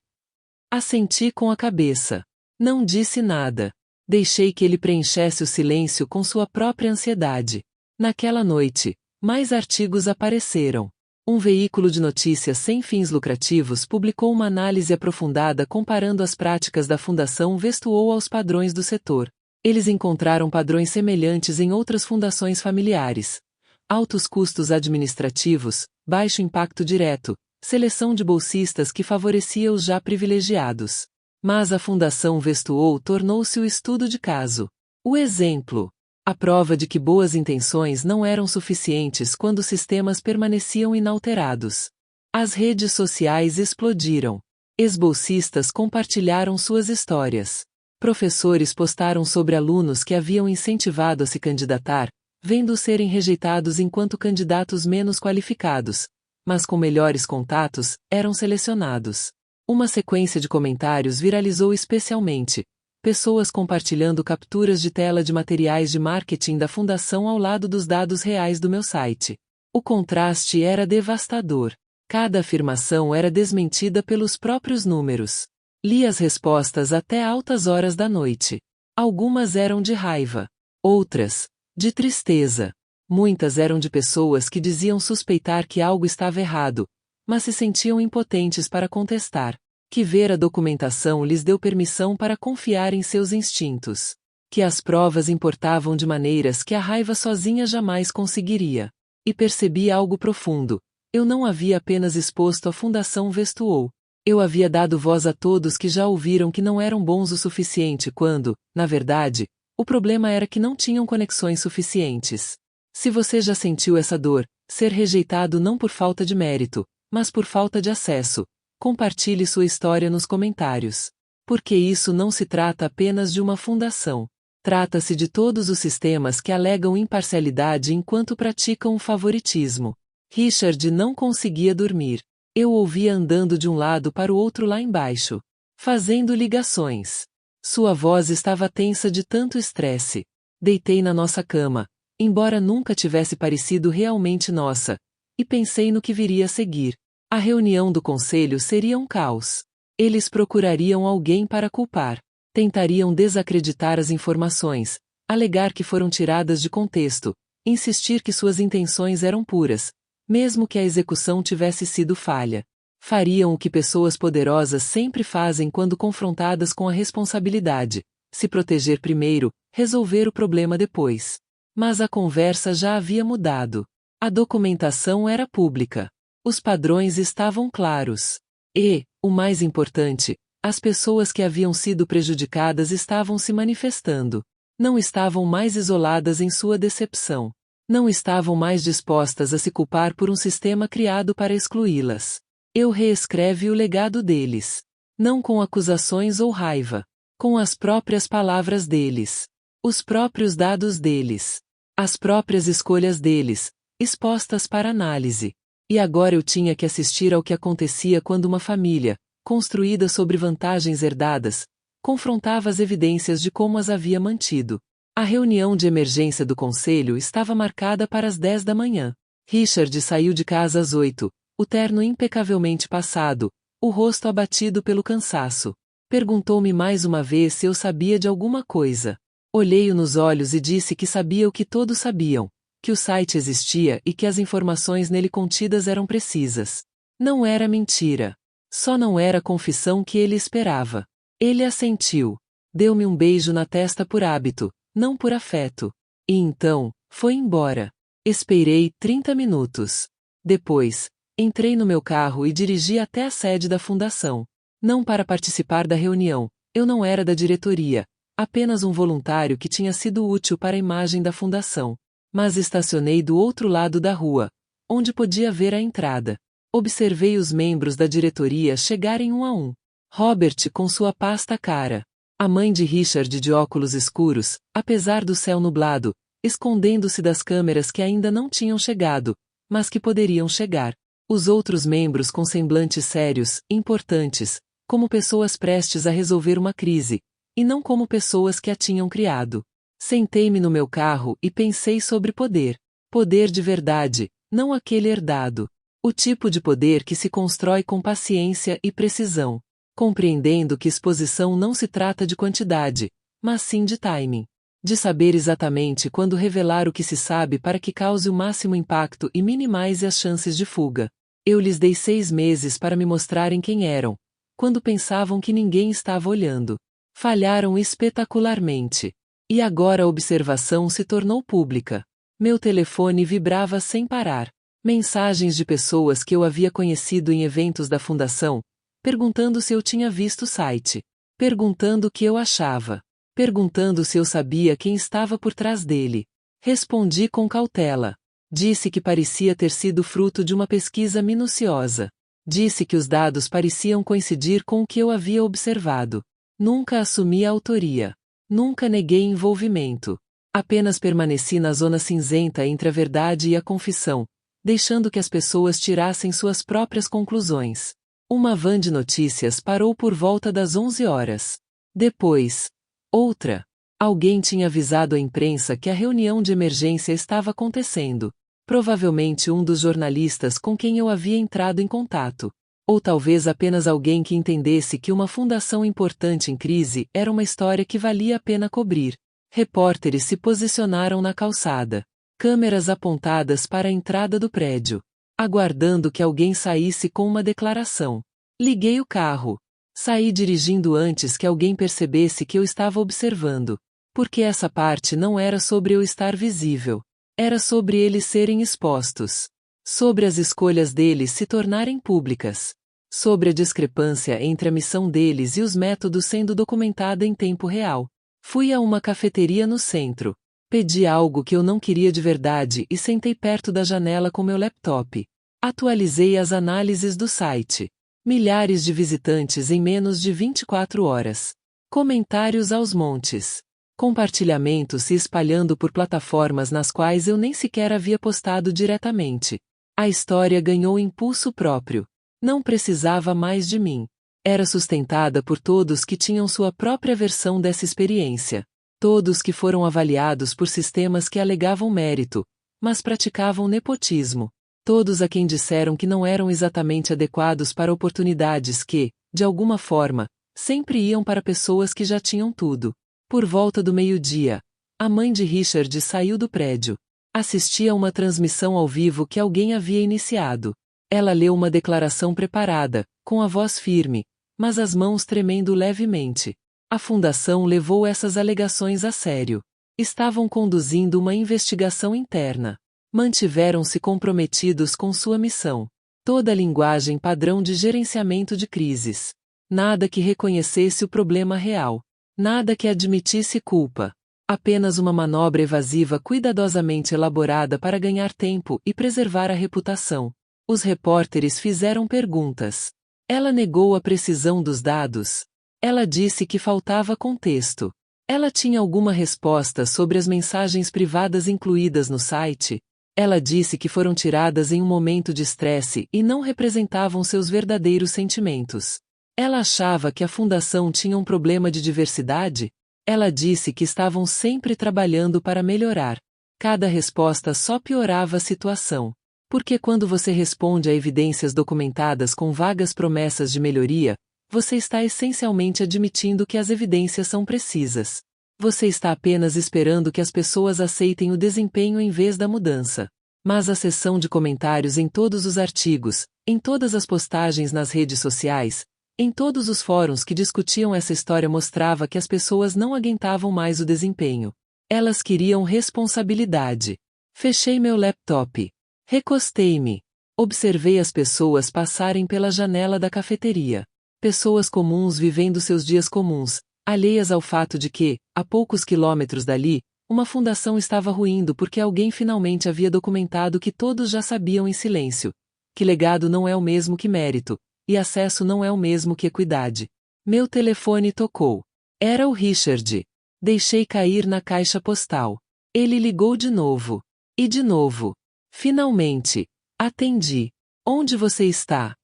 Assenti com a cabeça. Não disse nada. Deixei que ele preenchesse o silêncio com sua própria ansiedade. Naquela noite, mais artigos apareceram. Um veículo de notícias sem fins lucrativos publicou uma análise aprofundada comparando as práticas da Fundação Vestuou aos padrões do setor. Eles encontraram padrões semelhantes em outras fundações familiares. Altos custos administrativos, baixo impacto direto, seleção de bolsistas que favorecia os já privilegiados. Mas a Fundação Vestuou tornou-se o estudo de caso. O exemplo. A prova de que boas intenções não eram suficientes quando os sistemas permaneciam inalterados. As redes sociais explodiram. Ex-bolsistas compartilharam suas histórias. Professores postaram sobre alunos que haviam incentivado a se candidatar, vendo-os serem rejeitados enquanto candidatos menos qualificados, mas com melhores contatos, eram selecionados. Uma sequência de comentários viralizou especialmente, pessoas compartilhando capturas de tela de materiais de marketing da fundação ao lado dos dados reais do meu site. O contraste era devastador. Cada afirmação era desmentida pelos próprios números. Li as respostas até altas horas da noite. Algumas eram de raiva. Outras, de tristeza. Muitas eram de pessoas que diziam suspeitar que algo estava errado, mas se sentiam impotentes para contestar. Que ver a documentação lhes deu permissão para confiar em seus instintos. Que as provas importavam de maneiras que a raiva sozinha jamais conseguiria. E percebi algo profundo. Eu não havia apenas exposto a Fundação Vestuou. Eu havia dado voz a todos que já ouviram que não eram bons o suficiente quando, na verdade, o problema era que não tinham conexões suficientes. Se você já sentiu essa dor, ser rejeitado não por falta de mérito, mas por falta de acesso, compartilhe sua história nos comentários. Porque isso não se trata apenas de uma fundação. Trata-se de todos os sistemas que alegam imparcialidade enquanto praticam o favoritismo. Richard não conseguia dormir. Eu ouvia andando de um lado para o outro lá embaixo, fazendo ligações. Sua voz estava tensa de tanto estresse. Deitei na nossa cama, embora nunca tivesse parecido realmente nossa, e pensei no que viria a seguir. A reunião do conselho seria um caos. Eles procurariam alguém para culpar. Tentariam desacreditar as informações, alegar que foram tiradas de contexto, insistir que suas intenções eram puras, mesmo que a execução tivesse sido falha. Fariam o que pessoas poderosas sempre fazem quando confrontadas com a responsabilidade: se proteger primeiro, resolver o problema depois. Mas a conversa já havia mudado. A documentação era pública. Os padrões estavam claros. E, o mais importante, as pessoas que haviam sido prejudicadas estavam se manifestando. Não estavam mais isoladas em sua decepção. Não estavam mais dispostas a se culpar por um sistema criado para excluí-las. Eu reescrevi o legado deles. Não com acusações ou raiva. Com as próprias palavras deles. Os próprios dados deles. As próprias escolhas deles, expostas para análise. E agora eu tinha que assistir ao que acontecia quando uma família, construída sobre vantagens herdadas, confrontava as evidências de como as havia mantido. A reunião de emergência do conselho estava marcada para as 10 da manhã. Richard saiu de casa às 8, o terno impecavelmente passado, o rosto abatido pelo cansaço. Perguntou-me mais uma vez se eu sabia de alguma coisa. Olhei-o nos olhos e disse que sabia o que todos sabiam, que o site existia e que as informações nele contidas eram precisas. Não era mentira. Só não era a confissão que ele esperava. Ele assentiu. Deu-me um beijo na testa por hábito, não por afeto. E então, foi embora. Esperei 30 minutos. Depois, entrei no meu carro e dirigi até a sede da fundação. Não para participar da reunião, eu não era da diretoria, apenas um voluntário que tinha sido útil para a imagem da fundação. Mas estacionei do outro lado da rua, onde podia ver a entrada. Observei os membros da diretoria chegarem um a um. Robert com sua pasta cara. A mãe de Richard de óculos escuros, apesar do céu nublado, escondendo-se das câmeras que ainda não tinham chegado, mas que poderiam chegar. Os outros membros com semblantes sérios, importantes, como pessoas prestes a resolver uma crise, e não como pessoas que a tinham criado. Sentei-me no meu carro e pensei sobre poder. Poder de verdade, não aquele herdado. O tipo de poder que se constrói com paciência e precisão. Compreendendo que exposição não se trata de quantidade, mas sim de timing. De saber exatamente quando revelar o que se sabe para que cause o máximo impacto e minimize as chances de fuga. Eu lhes dei 6 meses para me mostrarem quem eram, quando pensavam que ninguém estava olhando. Falharam espetacularmente. E agora a observação se tornou pública. Meu telefone vibrava sem parar. Mensagens de pessoas que eu havia conhecido em eventos da fundação, perguntando se eu tinha visto o site. Perguntando o que eu achava. perguntando se eu sabia quem estava por trás dele. Respondi com cautela. Disse que parecia ter sido fruto de uma pesquisa minuciosa. Disse que os dados pareciam coincidir com o que eu havia observado. Nunca assumi a autoria. Nunca neguei envolvimento. Apenas permaneci na zona cinzenta entre a verdade e a confissão, deixando que as pessoas tirassem suas próprias conclusões. Uma van de notícias parou por volta das 11 horas. Depois, outra. Alguém tinha avisado a imprensa que a reunião de emergência estava acontecendo. Provavelmente um dos jornalistas com quem eu havia entrado em contato. Ou talvez apenas alguém que entendesse que uma fundação importante em crise era uma história que valia a pena cobrir. Repórteres se posicionaram na calçada. Câmeras apontadas para a entrada do prédio. Aguardando que alguém saísse com uma declaração. Liguei o carro. Saí dirigindo antes que alguém percebesse que eu estava observando. Porque essa parte não era sobre eu estar visível. Era sobre eles serem expostos. Sobre as escolhas deles se tornarem públicas. Sobre a discrepância entre a missão deles e os métodos sendo documentada em tempo real. Fui a uma cafeteria no centro. Pedi algo que eu não queria de verdade e sentei perto da janela com meu laptop. Atualizei as análises do site. Milhares de visitantes em menos de 24 horas. Comentários aos montes. Compartilhamentos se espalhando por plataformas nas quais eu nem sequer havia postado diretamente. A história ganhou impulso próprio. Não precisava mais de mim. Era sustentada por todos que tinham sua própria versão dessa experiência. Todos que foram avaliados por sistemas que alegavam mérito, mas praticavam nepotismo. Todos a quem disseram que não eram exatamente adequados para oportunidades que, de alguma forma, sempre iam para pessoas que já tinham tudo. Por volta do meio-dia, a mãe de Richard saiu do prédio. Assistia a uma transmissão ao vivo que alguém havia iniciado. Ela leu uma declaração preparada, com a voz firme, mas as mãos tremendo levemente. A fundação levou essas alegações a sério. Estavam conduzindo uma investigação interna. Mantiveram-se comprometidos com sua missão. Toda a linguagem padrão de gerenciamento de crises. Nada que reconhecesse o problema real. Nada que admitisse culpa. Apenas uma manobra evasiva cuidadosamente elaborada para ganhar tempo e preservar a reputação. Os repórteres fizeram perguntas. Ela negou a precisão dos dados. Ela disse que faltava contexto. Ela tinha alguma resposta sobre as mensagens privadas incluídas no site? Ela disse que foram tiradas em um momento de estresse e não representavam seus verdadeiros sentimentos. Ela achava que a fundação tinha um problema de diversidade? Ela disse que estavam sempre trabalhando para melhorar. Cada resposta só piorava a situação. Porque quando você responde a evidências documentadas com vagas promessas de melhoria, você está essencialmente admitindo que as evidências são precisas. Você está apenas esperando que as pessoas aceitem o desempenho em vez da mudança. Mas a seção de comentários em todos os artigos, em todas as postagens nas redes sociais, em todos os fóruns que discutiam essa história mostrava que as pessoas não aguentavam mais o desempenho. Elas queriam responsabilidade. Fechei meu laptop. Recostei-me. Observei as pessoas passarem pela janela da cafeteria. Pessoas comuns vivendo seus dias comuns, alheias ao fato de que, a poucos quilômetros dali, uma fundação estava ruindo porque alguém finalmente havia documentado que todos já sabiam em silêncio. Que legado não é o mesmo que mérito, e acesso não é o mesmo que equidade. Meu telefone tocou. Era o Richard. Deixei cair na caixa postal. Ele ligou de novo. E de novo. Finalmente. Atendi. Onde você está?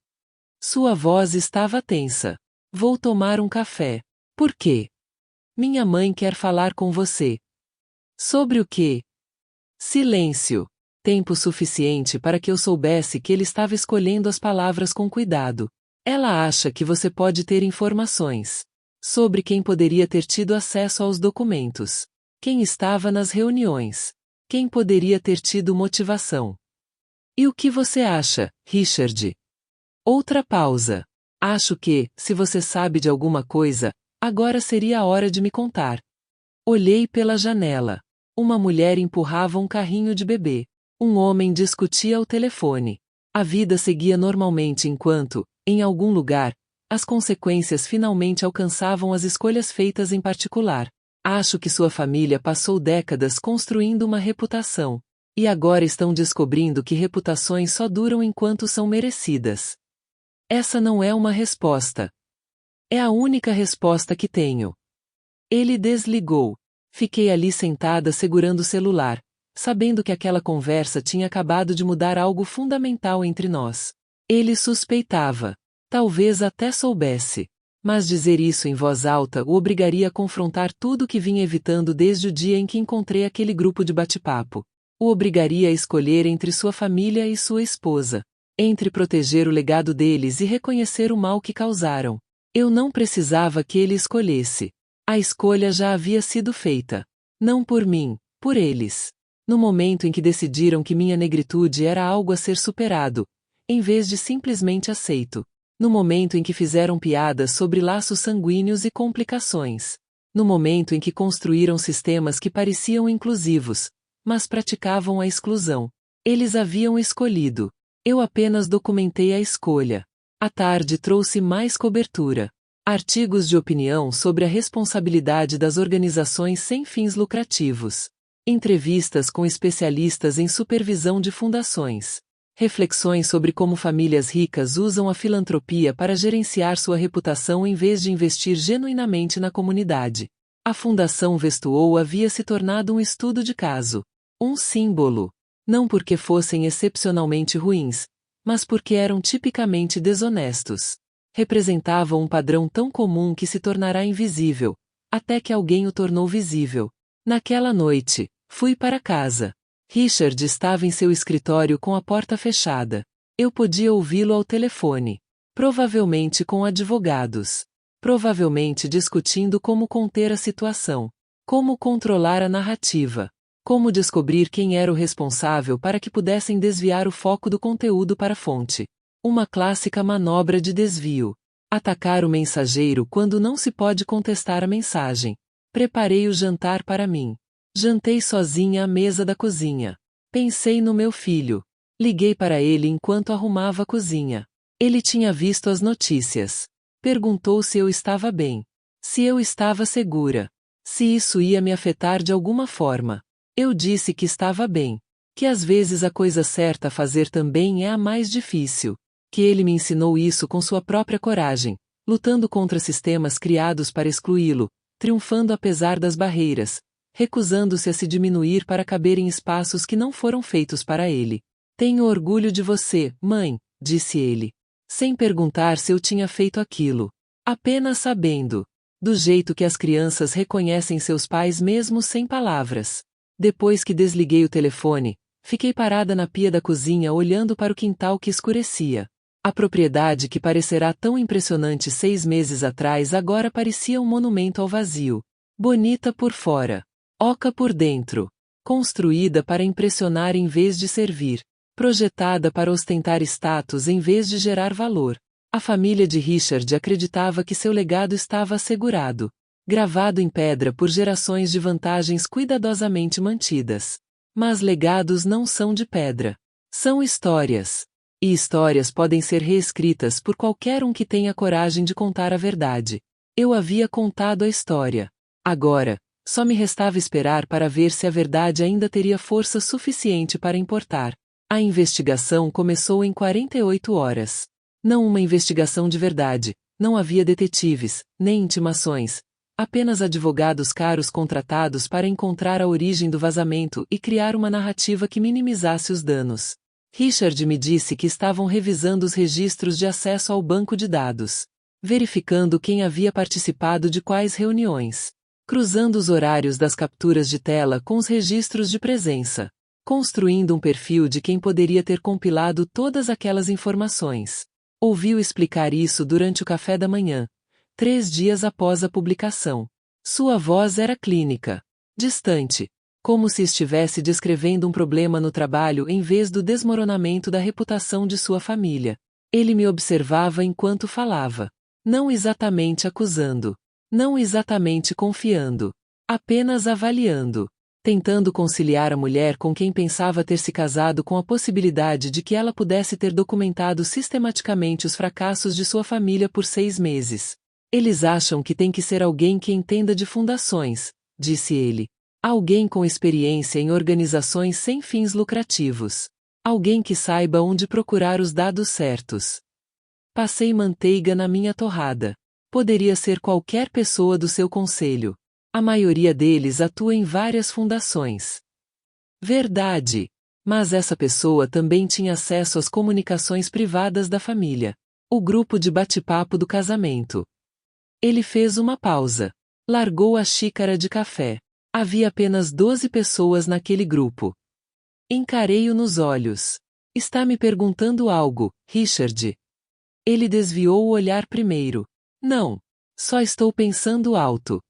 Sua voz estava tensa. Vou tomar um café. Por quê? Minha mãe quer falar com você. Sobre o quê? Silêncio. Tempo suficiente para que eu soubesse que ele estava escolhendo as palavras com cuidado. Ela acha que você pode ter informações sobre quem poderia ter tido acesso aos documentos, quem estava nas reuniões, quem poderia ter tido motivação. E o que você acha, Richard? Outra pausa. Acho que, se você sabe de alguma coisa, agora seria a hora de me contar. Olhei pela janela. Uma mulher empurrava um carrinho de bebê. Um homem discutia ao telefone. A vida seguia normalmente enquanto, em algum lugar, as consequências finalmente alcançavam as escolhas feitas em particular. Acho que sua família passou décadas construindo uma reputação. E agora estão descobrindo que reputações só duram enquanto são merecidas. Essa não é uma resposta. É a única resposta que tenho. Ele desligou. Fiquei ali sentada segurando o celular, sabendo que aquela conversa tinha acabado de mudar algo fundamental entre nós. Ele suspeitava. Talvez até soubesse. Mas dizer isso em voz alta o obrigaria a confrontar tudo que vinha evitando desde o dia em que encontrei aquele grupo de bate-papo. O obrigaria a escolher entre sua família e sua esposa. Entre proteger o legado deles e reconhecer o mal que causaram. Eu não precisava que ele escolhesse. A escolha já havia sido feita. Não por mim, por eles. No momento em que decidiram que minha negritude era algo a ser superado, em vez de simplesmente aceito. No momento em que fizeram piadas sobre laços sanguíneos e complicações. No momento em que construíram sistemas que pareciam inclusivos, mas praticavam a exclusão. Eles haviam escolhido. Eu apenas documentei a escolha. A tarde trouxe mais cobertura. Artigos de opinião sobre a responsabilidade das organizações sem fins lucrativos. Entrevistas com especialistas em supervisão de fundações. Reflexões sobre como famílias ricas usam a filantropia para gerenciar sua reputação em vez de investir genuinamente na comunidade. A Fundação Vestuou havia se tornado um estudo de caso. Um símbolo. Não porque fossem excepcionalmente ruins, mas porque eram tipicamente desonestos. Representavam um padrão tão comum que se tornará invisível, até que alguém o tornou visível. Naquela noite, fui para casa. Richard estava em seu escritório com a porta fechada. Eu podia ouvi-lo ao telefone. Provavelmente com advogados. Provavelmente discutindo como conter a situação. Como controlar a narrativa. Como descobrir quem era o responsável para que pudessem desviar o foco do conteúdo para a fonte. Uma clássica manobra de desvio. Atacar o mensageiro quando não se pode contestar a mensagem. Preparei o jantar para mim. Jantei sozinha à mesa da cozinha. Pensei no meu filho. Liguei para ele enquanto arrumava a cozinha. Ele tinha visto as notícias. Perguntou se eu estava bem. Se eu estava segura. Se isso ia me afetar de alguma forma. Eu disse que estava bem. Que às vezes a coisa certa a fazer também é a mais difícil. Que ele me ensinou isso com sua própria coragem, lutando contra sistemas criados para excluí-lo, triunfando apesar das barreiras, recusando-se a se diminuir para caber em espaços que não foram feitos para ele. Tenho orgulho de você, mãe, disse ele. Sem perguntar se eu tinha feito aquilo. Apenas sabendo. Do jeito que as crianças reconhecem seus pais mesmo sem palavras. Depois que desliguei o telefone, fiquei parada na pia da cozinha olhando para o quintal que escurecia. A propriedade que parecerá tão impressionante 6 meses atrás agora parecia um monumento ao vazio. Bonita por fora. Oca por dentro. Construída para impressionar em vez de servir. Projetada para ostentar status em vez de gerar valor. A família de Richard acreditava que seu legado estava assegurado. Gravado em pedra por gerações de vantagens cuidadosamente mantidas. Mas legados não são de pedra. São histórias. E histórias podem ser reescritas por qualquer um que tenha coragem de contar a verdade. Eu havia contado a história. Agora, só me restava esperar para ver se a verdade ainda teria força suficiente para importar. A investigação começou em 48 horas. Não uma investigação de verdade, não havia detetives, nem intimações, apenas advogados caros contratados para encontrar a origem do vazamento e criar uma narrativa que minimizasse os danos. Richard me disse que estavam revisando os registros de acesso ao banco de dados, verificando quem havia participado de quais reuniões, cruzando os horários das capturas de tela com os registros de presença, construindo um perfil de quem poderia ter compilado todas aquelas informações. Ouviu explicar isso durante o café da manhã, 3 dias após a publicação. Sua voz era clínica, distante, como se estivesse descrevendo um problema no trabalho em vez do desmoronamento da reputação de sua família. Ele me observava enquanto falava, não exatamente acusando, não exatamente confiando, apenas avaliando, tentando conciliar a mulher com quem pensava ter se casado com a possibilidade de que ela pudesse ter documentado sistematicamente os fracassos de sua família por 6 meses. Eles acham que tem que ser alguém que entenda de fundações, disse ele. Alguém com experiência em organizações sem fins lucrativos. Alguém que saiba onde procurar os dados certos. Passei manteiga na minha torrada. Poderia ser qualquer pessoa do seu conselho. A maioria deles atua em várias fundações. Verdade. Mas essa pessoa também tinha acesso às comunicações privadas da família. O grupo de bate-papo do casamento. Ele fez uma pausa. Largou a xícara de café. Havia apenas 12 pessoas naquele grupo. Encarei-o nos olhos. Está me perguntando algo, Richard? Ele desviou o olhar primeiro. Não. Só estou pensando alto.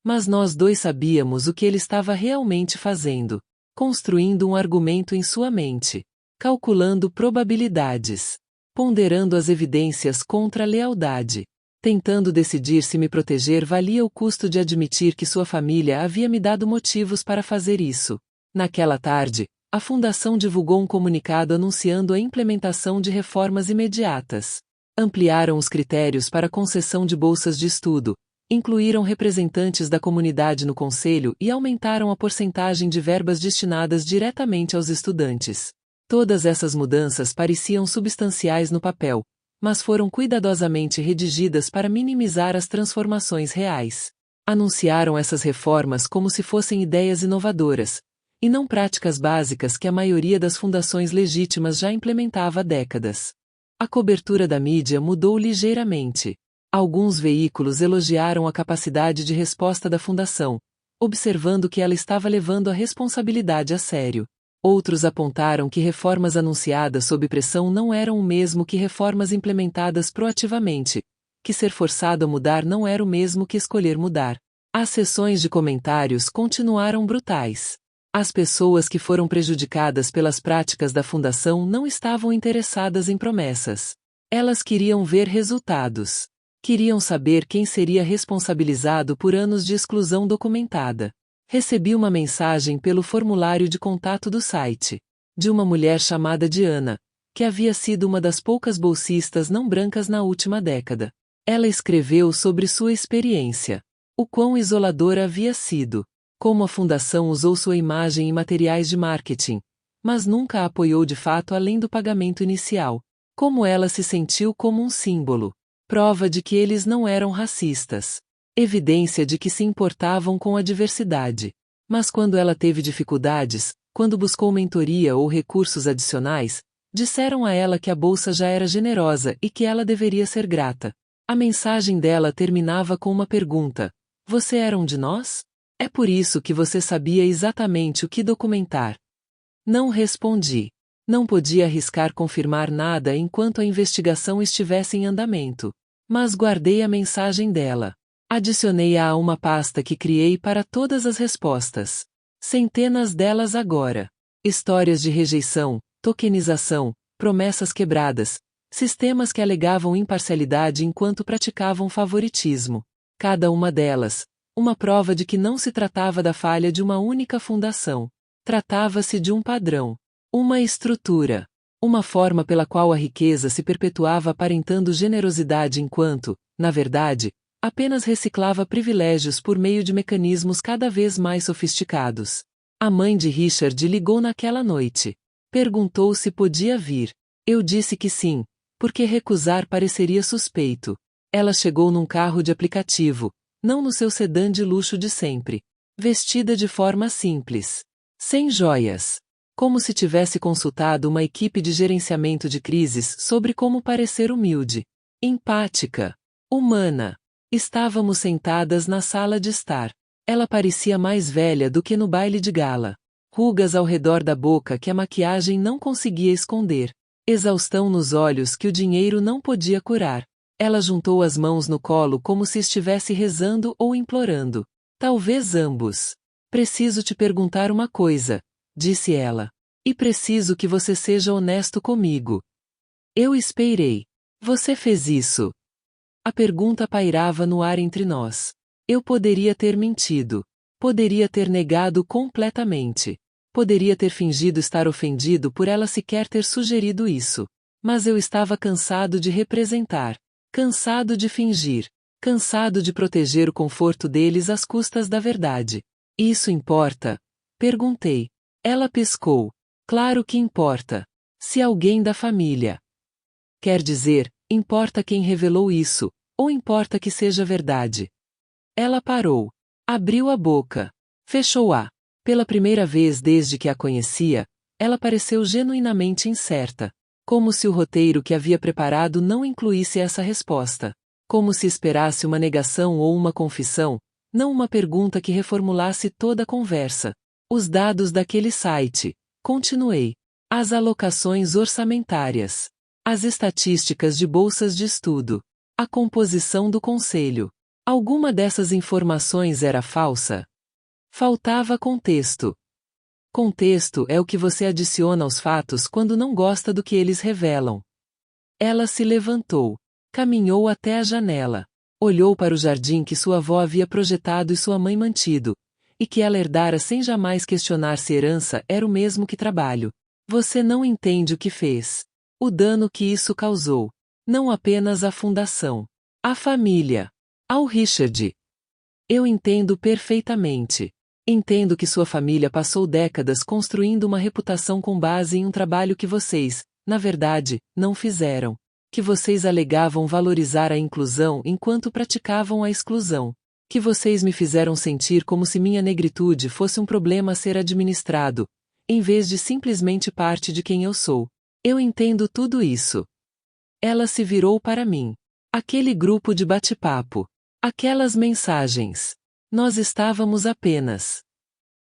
Mas nós dois sabíamos o que ele estava realmente fazendo. Construindo um argumento em sua mente. Calculando probabilidades. Ponderando as evidências contra a lealdade. Tentando decidir se me proteger valia o custo de admitir que sua família havia me dado motivos para fazer isso. Naquela tarde, a fundação divulgou um comunicado anunciando a implementação de reformas imediatas. Ampliaram os critérios para concessão de bolsas de estudo, incluíram representantes da comunidade no conselho e aumentaram a porcentagem de verbas destinadas diretamente aos estudantes. Todas essas mudanças pareciam substanciais no papel, mas foram cuidadosamente redigidas para minimizar as transformações reais. Anunciaram essas reformas como se fossem ideias inovadoras, e não práticas básicas que a maioria das fundações legítimas já implementava há décadas. A cobertura da mídia mudou ligeiramente. Alguns veículos elogiaram a capacidade de resposta da fundação, observando que ela estava levando a responsabilidade a sério. Outros apontaram que reformas anunciadas sob pressão não eram o mesmo que reformas implementadas proativamente, que ser forçado a mudar não era o mesmo que escolher mudar. As sessões de comentários continuaram brutais. As pessoas que foram prejudicadas pelas práticas da fundação não estavam interessadas em promessas. Elas queriam ver resultados. Queriam saber quem seria responsabilizado por anos de exclusão documentada. Recebi uma mensagem pelo formulário de contato do site, de uma mulher chamada Diana, que havia sido uma das poucas bolsistas não brancas na última década. Ela escreveu sobre sua experiência, o quão isoladora havia sido, como a fundação usou sua imagem em materiais de marketing, mas nunca a apoiou de fato além do pagamento inicial, como ela se sentiu como um símbolo, prova de que eles não eram racistas. Evidência de que se importavam com a diversidade. Mas quando ela teve dificuldades, quando buscou mentoria ou recursos adicionais, disseram a ela que a bolsa já era generosa e que ela deveria ser grata. A mensagem dela terminava com uma pergunta: você era um de nós? É por isso que você sabia exatamente o que documentar. Não respondi. Não podia arriscar confirmar nada enquanto a investigação estivesse em andamento. Mas guardei a mensagem dela. Adicionei-a a uma pasta que criei para todas as respostas. Centenas delas agora. Histórias de rejeição, tokenização, promessas quebradas, sistemas que alegavam imparcialidade enquanto praticavam favoritismo. Cada uma delas, uma prova de que não se tratava da falha de uma única fundação. Tratava-se de um padrão, uma estrutura, uma forma pela qual a riqueza se perpetuava aparentando generosidade enquanto, na verdade, apenas reciclava privilégios por meio de mecanismos cada vez mais sofisticados. A mãe de Richard ligou naquela noite. Perguntou se podia vir. Eu disse que sim, porque recusar pareceria suspeito. Ela chegou num carro de aplicativo, não no seu sedã de luxo de sempre. Vestida de forma simples. Sem joias. Como se tivesse consultado uma equipe de gerenciamento de crises sobre como parecer humilde. Empática. Humana. Estávamos sentadas na sala de estar. Ela parecia mais velha do que no baile de gala. Rugas ao redor da boca que a maquiagem não conseguia esconder. Exaustão nos olhos que o dinheiro não podia curar. Ela juntou as mãos no colo como se estivesse rezando ou implorando. Talvez ambos. Preciso te perguntar uma coisa, disse ela. E preciso que você seja honesto comigo. Eu esperei. Você fez isso? A pergunta pairava no ar entre nós. Eu poderia ter mentido. Poderia ter negado completamente. Poderia ter fingido estar ofendido por ela sequer ter sugerido isso. Mas eu estava cansado de representar. Cansado de fingir. cansado de proteger o conforto deles às custas da verdade. Isso importa? Perguntei. Ela piscou. Claro que importa. Se alguém da família. Quer dizer, importa quem revelou isso, ou importa que seja verdade? Ela parou. Abriu a boca. Fechou-a. Pela primeira vez desde que a conhecia, ela pareceu genuinamente incerta. Como se o roteiro que havia preparado não incluísse essa resposta. Como se esperasse uma negação ou uma confissão, não uma pergunta que reformulasse toda a conversa. Os dados daquele site. Continuei. As alocações orçamentárias. As estatísticas de bolsas de estudo. A composição do conselho. Alguma dessas informações era falsa? Faltava contexto. Contexto é o que você adiciona aos fatos quando não gosta do que eles revelam. Ela se levantou. Caminhou até a janela. Olhou para o jardim que sua avó havia projetado e sua mãe mantido, e que ela herdara sem jamais questionar se herança era o mesmo que trabalho. Você não entende o que fez. O dano que isso causou. Não apenas à fundação. À família. Ao Richard. Eu entendo perfeitamente. Entendo que sua família passou décadas construindo uma reputação com base em um trabalho que vocês, na verdade, não fizeram. Que vocês alegavam valorizar a inclusão enquanto praticavam a exclusão. Que vocês me fizeram sentir como se minha negritude fosse um problema a ser administrado, em vez de simplesmente parte de quem eu sou. Eu entendo tudo isso. Ela se virou para mim. Aquele grupo de bate-papo. Aquelas mensagens. Nós estávamos apenas.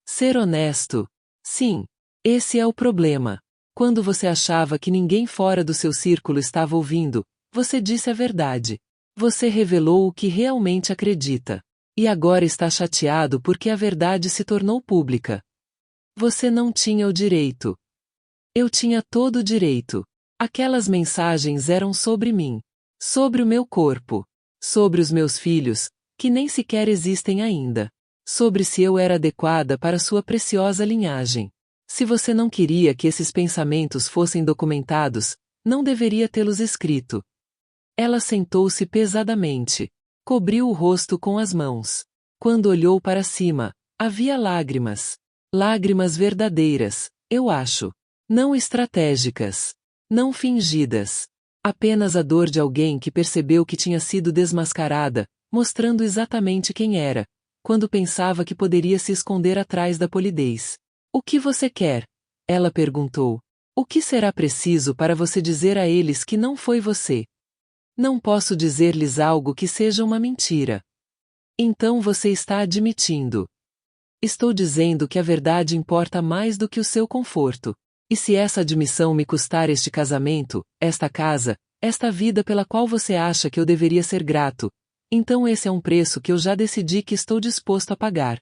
Ser honesto. Sim. Esse é o problema. Quando você achava que ninguém fora do seu círculo estava ouvindo, você disse a verdade. Você revelou o que realmente acredita. E agora está chateado porque a verdade se tornou pública. Você não tinha o direito. Eu tinha todo o direito. Aquelas mensagens eram sobre mim. Sobre o meu corpo. Sobre os meus filhos, que nem sequer existem ainda. Sobre se eu era adequada para sua preciosa linhagem. Se você não queria que esses pensamentos fossem documentados, não deveria tê-los escrito. Ela sentou-se pesadamente. Cobriu o rosto com as mãos. Quando olhou para cima, havia lágrimas. Lágrimas verdadeiras, eu acho. Não estratégicas. Não fingidas. Apenas a dor de alguém que percebeu que tinha sido desmascarada, mostrando exatamente quem era, quando pensava que poderia se esconder atrás da polidez. O que você quer? Ela perguntou. O que será preciso para você dizer a eles que não foi você? Não posso dizer-lhes algo que seja uma mentira. Então você está admitindo. Estou dizendo que a verdade importa mais do que o seu conforto. E se essa admissão me custar este casamento, esta casa, esta vida pela qual você acha que eu deveria ser grato, então esse é um preço que eu já decidi que estou disposto a pagar.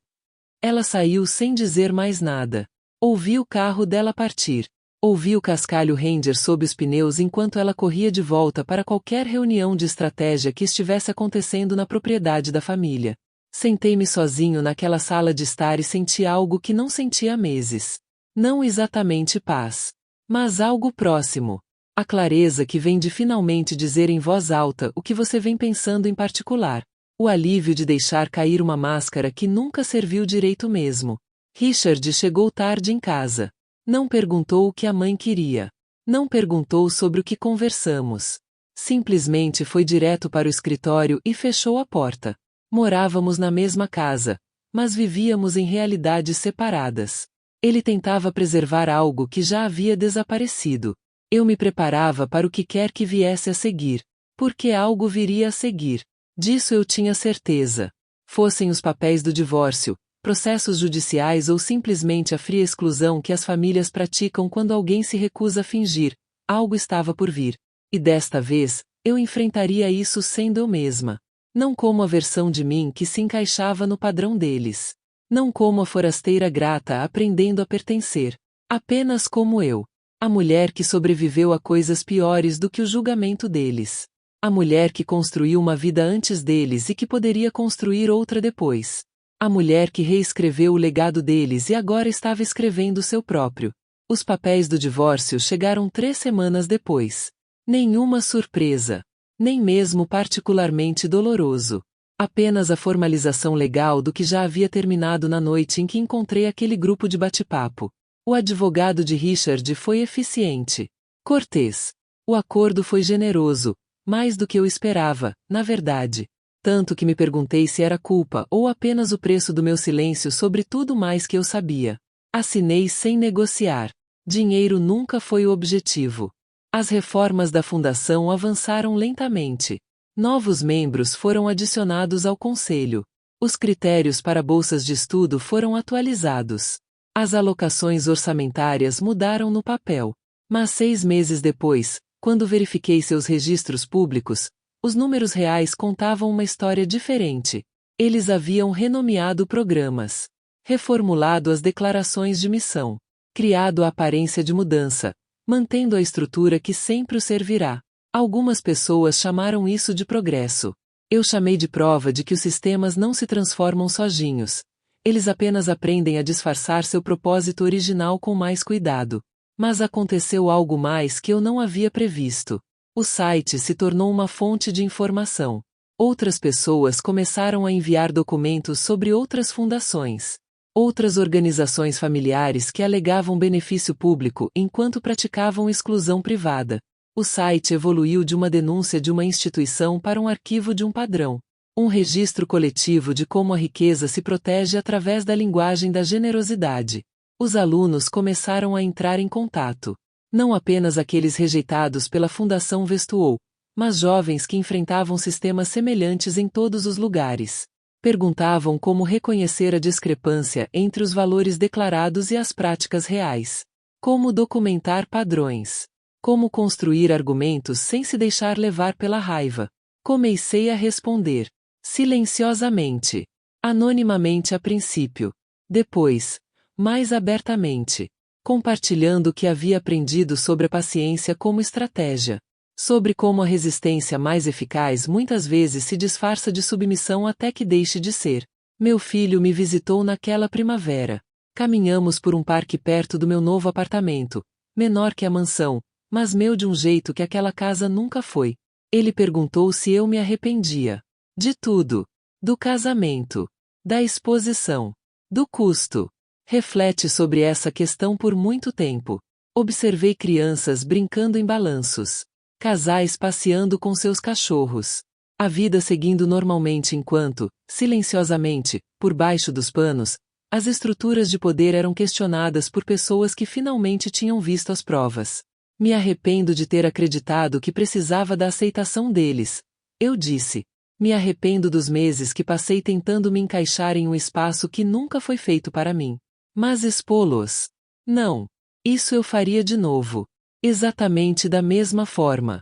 Ela saiu sem dizer mais nada. Ouvi o carro dela partir. Ouvi o cascalho render sob os pneus enquanto ela corria de volta para qualquer reunião de estratégia que estivesse acontecendo na propriedade da família. Sentei-me sozinho naquela sala de estar e senti algo que não sentia há meses. Não exatamente paz, mas algo próximo. A clareza que vem de finalmente dizer em voz alta o que você vem pensando em particular. O alívio de deixar cair uma máscara que nunca serviu direito mesmo. Richard chegou tarde em casa. Não perguntou o que a mãe queria. Não perguntou sobre o que conversamos. Simplesmente foi direto para o escritório e fechou a porta. Morávamos na mesma casa, mas vivíamos em realidades separadas. Ele tentava preservar algo que já havia desaparecido. Eu me preparava para o que quer que viesse a seguir, porque algo viria a seguir. Disso eu tinha certeza. Fossem os papéis do divórcio, processos judiciais ou simplesmente a fria exclusão que as famílias praticam quando alguém se recusa a fingir, algo estava por vir. E desta vez, eu enfrentaria isso sendo eu mesma. Não como a versão de mim que se encaixava no padrão deles. Não como a forasteira grata aprendendo a pertencer. Apenas como eu. A mulher que sobreviveu a coisas piores do que o julgamento deles. A mulher que construiu uma vida antes deles e que poderia construir outra depois. A mulher que reescreveu o legado deles e agora estava escrevendo o seu próprio. Os papéis do divórcio chegaram 3 semanas depois. Nenhuma surpresa. Nem mesmo particularmente doloroso. Apenas a formalização legal do que já havia terminado na noite em que encontrei aquele grupo de bate-papo. O advogado de Richard foi eficiente. Cortês. O acordo foi generoso, mais do que eu esperava, na verdade. Tanto que me perguntei se era culpa ou apenas o preço do meu silêncio sobre tudo mais que eu sabia. Assinei sem negociar. Dinheiro nunca foi o objetivo. As reformas da fundação avançaram lentamente. Novos membros foram adicionados ao conselho. Os critérios para bolsas de estudo foram atualizados. As alocações orçamentárias mudaram no papel. Mas 6 meses depois, quando verifiquei seus registros públicos, os números reais contavam uma história diferente. Eles haviam renomeado programas, reformulado as declarações de missão, criado a aparência de mudança, mantendo a estrutura que sempre o servirá. Algumas pessoas chamaram isso de progresso. Eu chamei de prova de que os sistemas não se transformam sozinhos. Eles apenas aprendem a disfarçar seu propósito original com mais cuidado. Mas aconteceu algo mais que eu não havia previsto. O site se tornou uma fonte de informação. Outras pessoas começaram a enviar documentos sobre outras fundações. Outras organizações familiares que alegavam benefício público enquanto praticavam exclusão privada. O site evoluiu de uma denúncia de uma instituição para um arquivo de um padrão. Um registro coletivo de como a riqueza se protege através da linguagem da generosidade. Os alunos começaram a entrar em contato. Não apenas aqueles rejeitados pela Fundação Vestuou, mas jovens que enfrentavam sistemas semelhantes em todos os lugares. Perguntavam como reconhecer a discrepância entre os valores declarados e as práticas reais. Como documentar padrões. Como construir argumentos sem se deixar levar pela raiva. Comecei a responder. Silenciosamente. Anonimamente a princípio. Depois, mais abertamente. Compartilhando o que havia aprendido sobre a paciência como estratégia. Sobre como a resistência mais eficaz muitas vezes se disfarça de submissão até que deixe de ser. Meu filho me visitou naquela primavera. Caminhamos por um parque perto do meu novo apartamento, menor que a mansão, mas meu de um jeito que aquela casa nunca foi. Ele perguntou se eu me arrependia. De tudo. Do casamento. Da exposição. Do custo. Reflete sobre essa questão por muito tempo. Observei crianças brincando em balanços. Casais passeando com seus cachorros. A vida seguindo normalmente enquanto, silenciosamente, por baixo dos panos, as estruturas de poder eram questionadas por pessoas que finalmente tinham visto as provas. Me arrependo de ter acreditado que precisava da aceitação deles. Eu disse. Me arrependo dos meses que passei tentando me encaixar em um espaço que nunca foi feito para mim. Mas expô-los? Não. Isso eu faria de novo. Exatamente da mesma forma.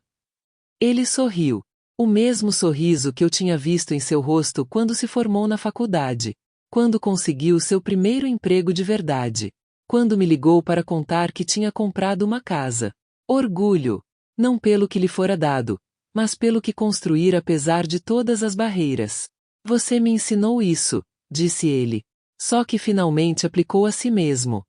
Ele sorriu. O mesmo sorriso que eu tinha visto em seu rosto quando se formou na faculdade. Quando conseguiu seu primeiro emprego de verdade. Quando me ligou para contar que tinha comprado uma casa. Orgulho. Não pelo que lhe fora dado, mas pelo que construir apesar de todas as barreiras. Você me ensinou isso, disse ele. Só que finalmente aplicou a si mesmo.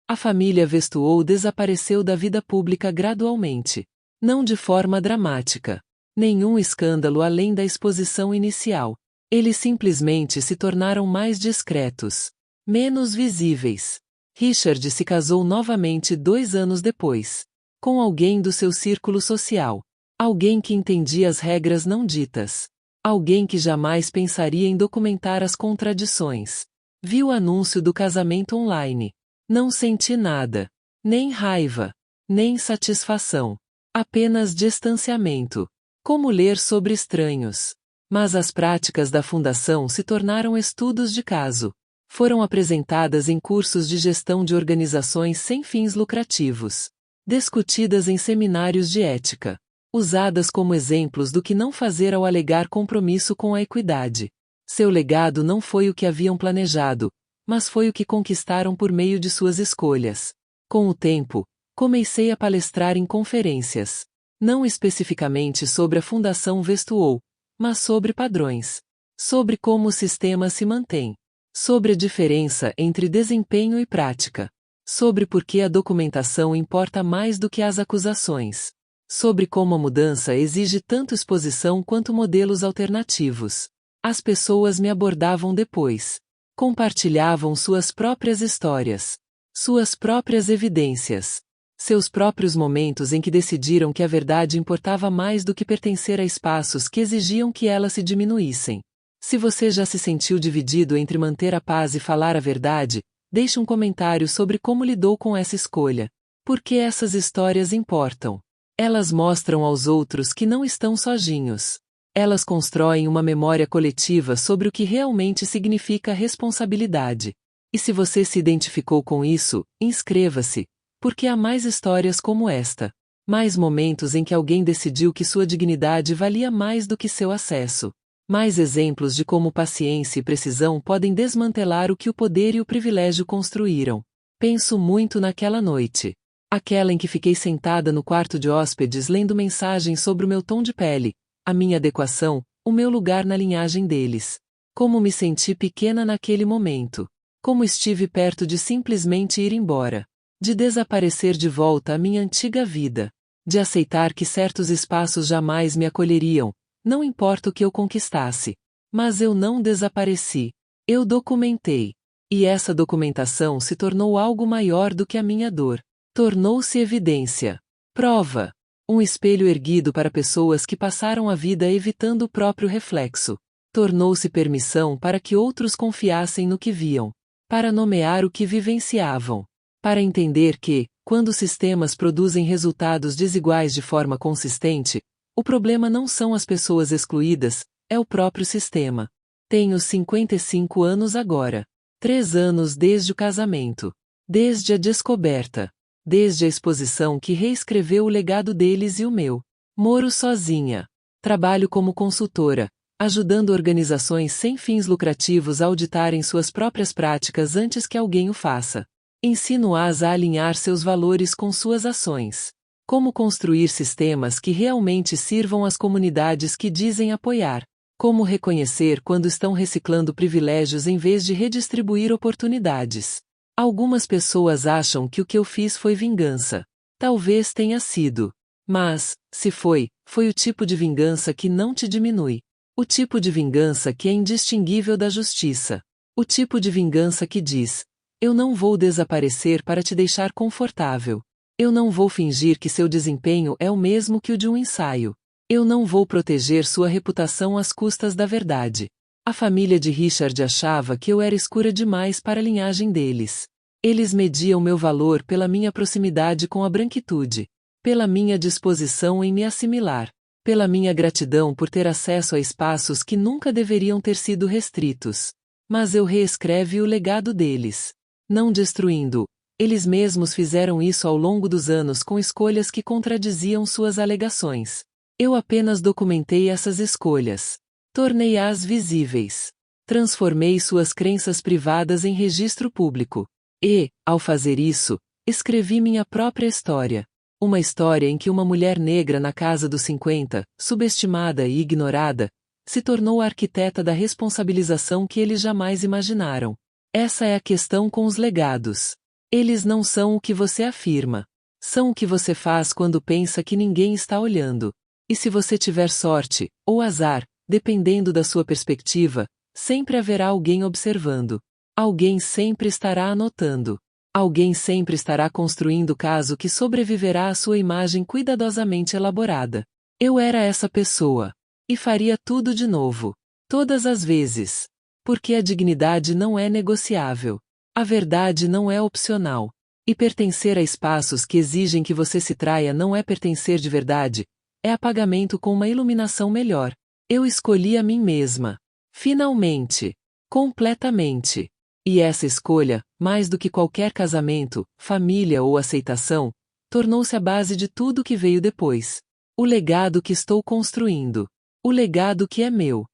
A família Vestuou desapareceu da vida pública gradualmente. Não de forma dramática. Nenhum escândalo além da exposição inicial. Eles simplesmente se tornaram mais discretos. Menos visíveis. Richard se casou novamente 2 anos depois. Com alguém do seu círculo social. Alguém que entendia as regras não ditas. Alguém que jamais pensaria em documentar as contradições. Vi o anúncio do casamento online. Não senti nada. Nem raiva. Nem satisfação. Apenas distanciamento. Como ler sobre estranhos. Mas as práticas da fundação se tornaram estudos de caso. Foram apresentadas em cursos de gestão de organizações sem fins lucrativos. Discutidas em seminários de ética. Usadas como exemplos do que não fazer ao alegar compromisso com a equidade. Seu legado não foi o que haviam planejado, mas foi o que conquistaram por meio de suas escolhas. Com o tempo, comecei a palestrar em conferências. Não especificamente sobre a Fundação Vestuou, mas sobre padrões. Sobre como o sistema se mantém. Sobre a diferença entre desempenho e prática. Sobre por que a documentação importa mais do que as acusações. Sobre como a mudança exige tanto exposição quanto modelos alternativos. As pessoas me abordavam depois. Compartilhavam suas próprias histórias, suas próprias evidências, seus próprios momentos em que decidiram que a verdade importava mais do que pertencer a espaços que exigiam que elas se diminuíssem. Se você já se sentiu dividido entre manter a paz e falar a verdade, deixe um comentário sobre como lidou com essa escolha. Porque essas histórias importam. Elas mostram aos outros que não estão sozinhos. Elas constroem uma memória coletiva sobre o que realmente significa responsabilidade. E se você se identificou com isso, inscreva-se, porque há mais histórias como esta. Mais momentos em que alguém decidiu que sua dignidade valia mais do que seu acesso. Mais exemplos de como paciência e precisão podem desmantelar o que o poder e o privilégio construíram. Penso muito naquela noite. Aquela em que fiquei sentada no quarto de hóspedes lendo mensagens sobre o meu tom de pele, a minha adequação, o meu lugar na linhagem deles. Como me senti pequena naquele momento. Como estive perto de simplesmente ir embora. De desaparecer de volta à minha antiga vida. De aceitar que certos espaços jamais me acolheriam, não importa o que eu conquistasse. Mas eu não desapareci. Eu documentei. E essa documentação se tornou algo maior do que a minha dor. Tornou-se evidência. Prova. Um espelho erguido para pessoas que passaram a vida evitando o próprio reflexo. Tornou-se permissão para que outros confiassem no que viam. Para nomear o que vivenciavam. Para entender que, quando sistemas produzem resultados desiguais de forma consistente, o problema não são as pessoas excluídas, é o próprio sistema. Tenho 55 anos agora. 3 anos desde o casamento. Desde a descoberta. Desde a exposição que reescreveu o legado deles e o meu. Moro sozinha. Trabalho como consultora, ajudando organizações sem fins lucrativos a auditarem suas próprias práticas antes que alguém o faça. Ensino-as a alinhar seus valores com suas ações. Como construir sistemas que realmente sirvam às comunidades que dizem apoiar. Como reconhecer quando estão reciclando privilégios em vez de redistribuir oportunidades. Algumas pessoas acham que o que eu fiz foi vingança. Talvez tenha sido. Mas, se foi, foi o tipo de vingança que não te diminui. O tipo de vingança que é indistinguível da justiça. O tipo de vingança que diz: eu não vou desaparecer para te deixar confortável. Eu não vou fingir que seu desempenho é o mesmo que o de um ensaio. Eu não vou proteger sua reputação às custas da verdade. A família de Richard achava que eu era escura demais para a linhagem deles. Eles mediam meu valor pela minha proximidade com a branquitude, pela minha disposição em me assimilar, pela minha gratidão por ter acesso a espaços que nunca deveriam ter sido restritos. Mas eu reescrevo o legado deles. Não destruindo. Eles mesmos fizeram isso ao longo dos anos com escolhas que contradiziam suas alegações. Eu apenas documentei essas escolhas. Tornei-as visíveis. Transformei suas crenças privadas em registro público. E, ao fazer isso, escrevi minha própria história. Uma história em que uma mulher negra na casa dos 50, subestimada e ignorada, se tornou a arquiteta da responsabilização que eles jamais imaginaram. Essa é a questão com os legados. Eles não são o que você afirma. São o que você faz quando pensa que ninguém está olhando. E se você tiver sorte, ou azar, dependendo da sua perspectiva, sempre haverá alguém observando. Alguém sempre estará anotando. Alguém sempre estará construindo o caso que sobreviverá à sua imagem cuidadosamente elaborada. Eu era essa pessoa. E faria tudo de novo. Todas as vezes. Porque a dignidade não é negociável. A verdade não é opcional. E pertencer a espaços que exigem que você se traia não é pertencer de verdade. É apagamento com uma iluminação melhor. Eu escolhi a mim mesma. Finalmente. Completamente. E essa escolha, mais do que qualquer casamento, família ou aceitação, tornou-se a base de tudo que veio depois. O legado que estou construindo. O legado que é meu.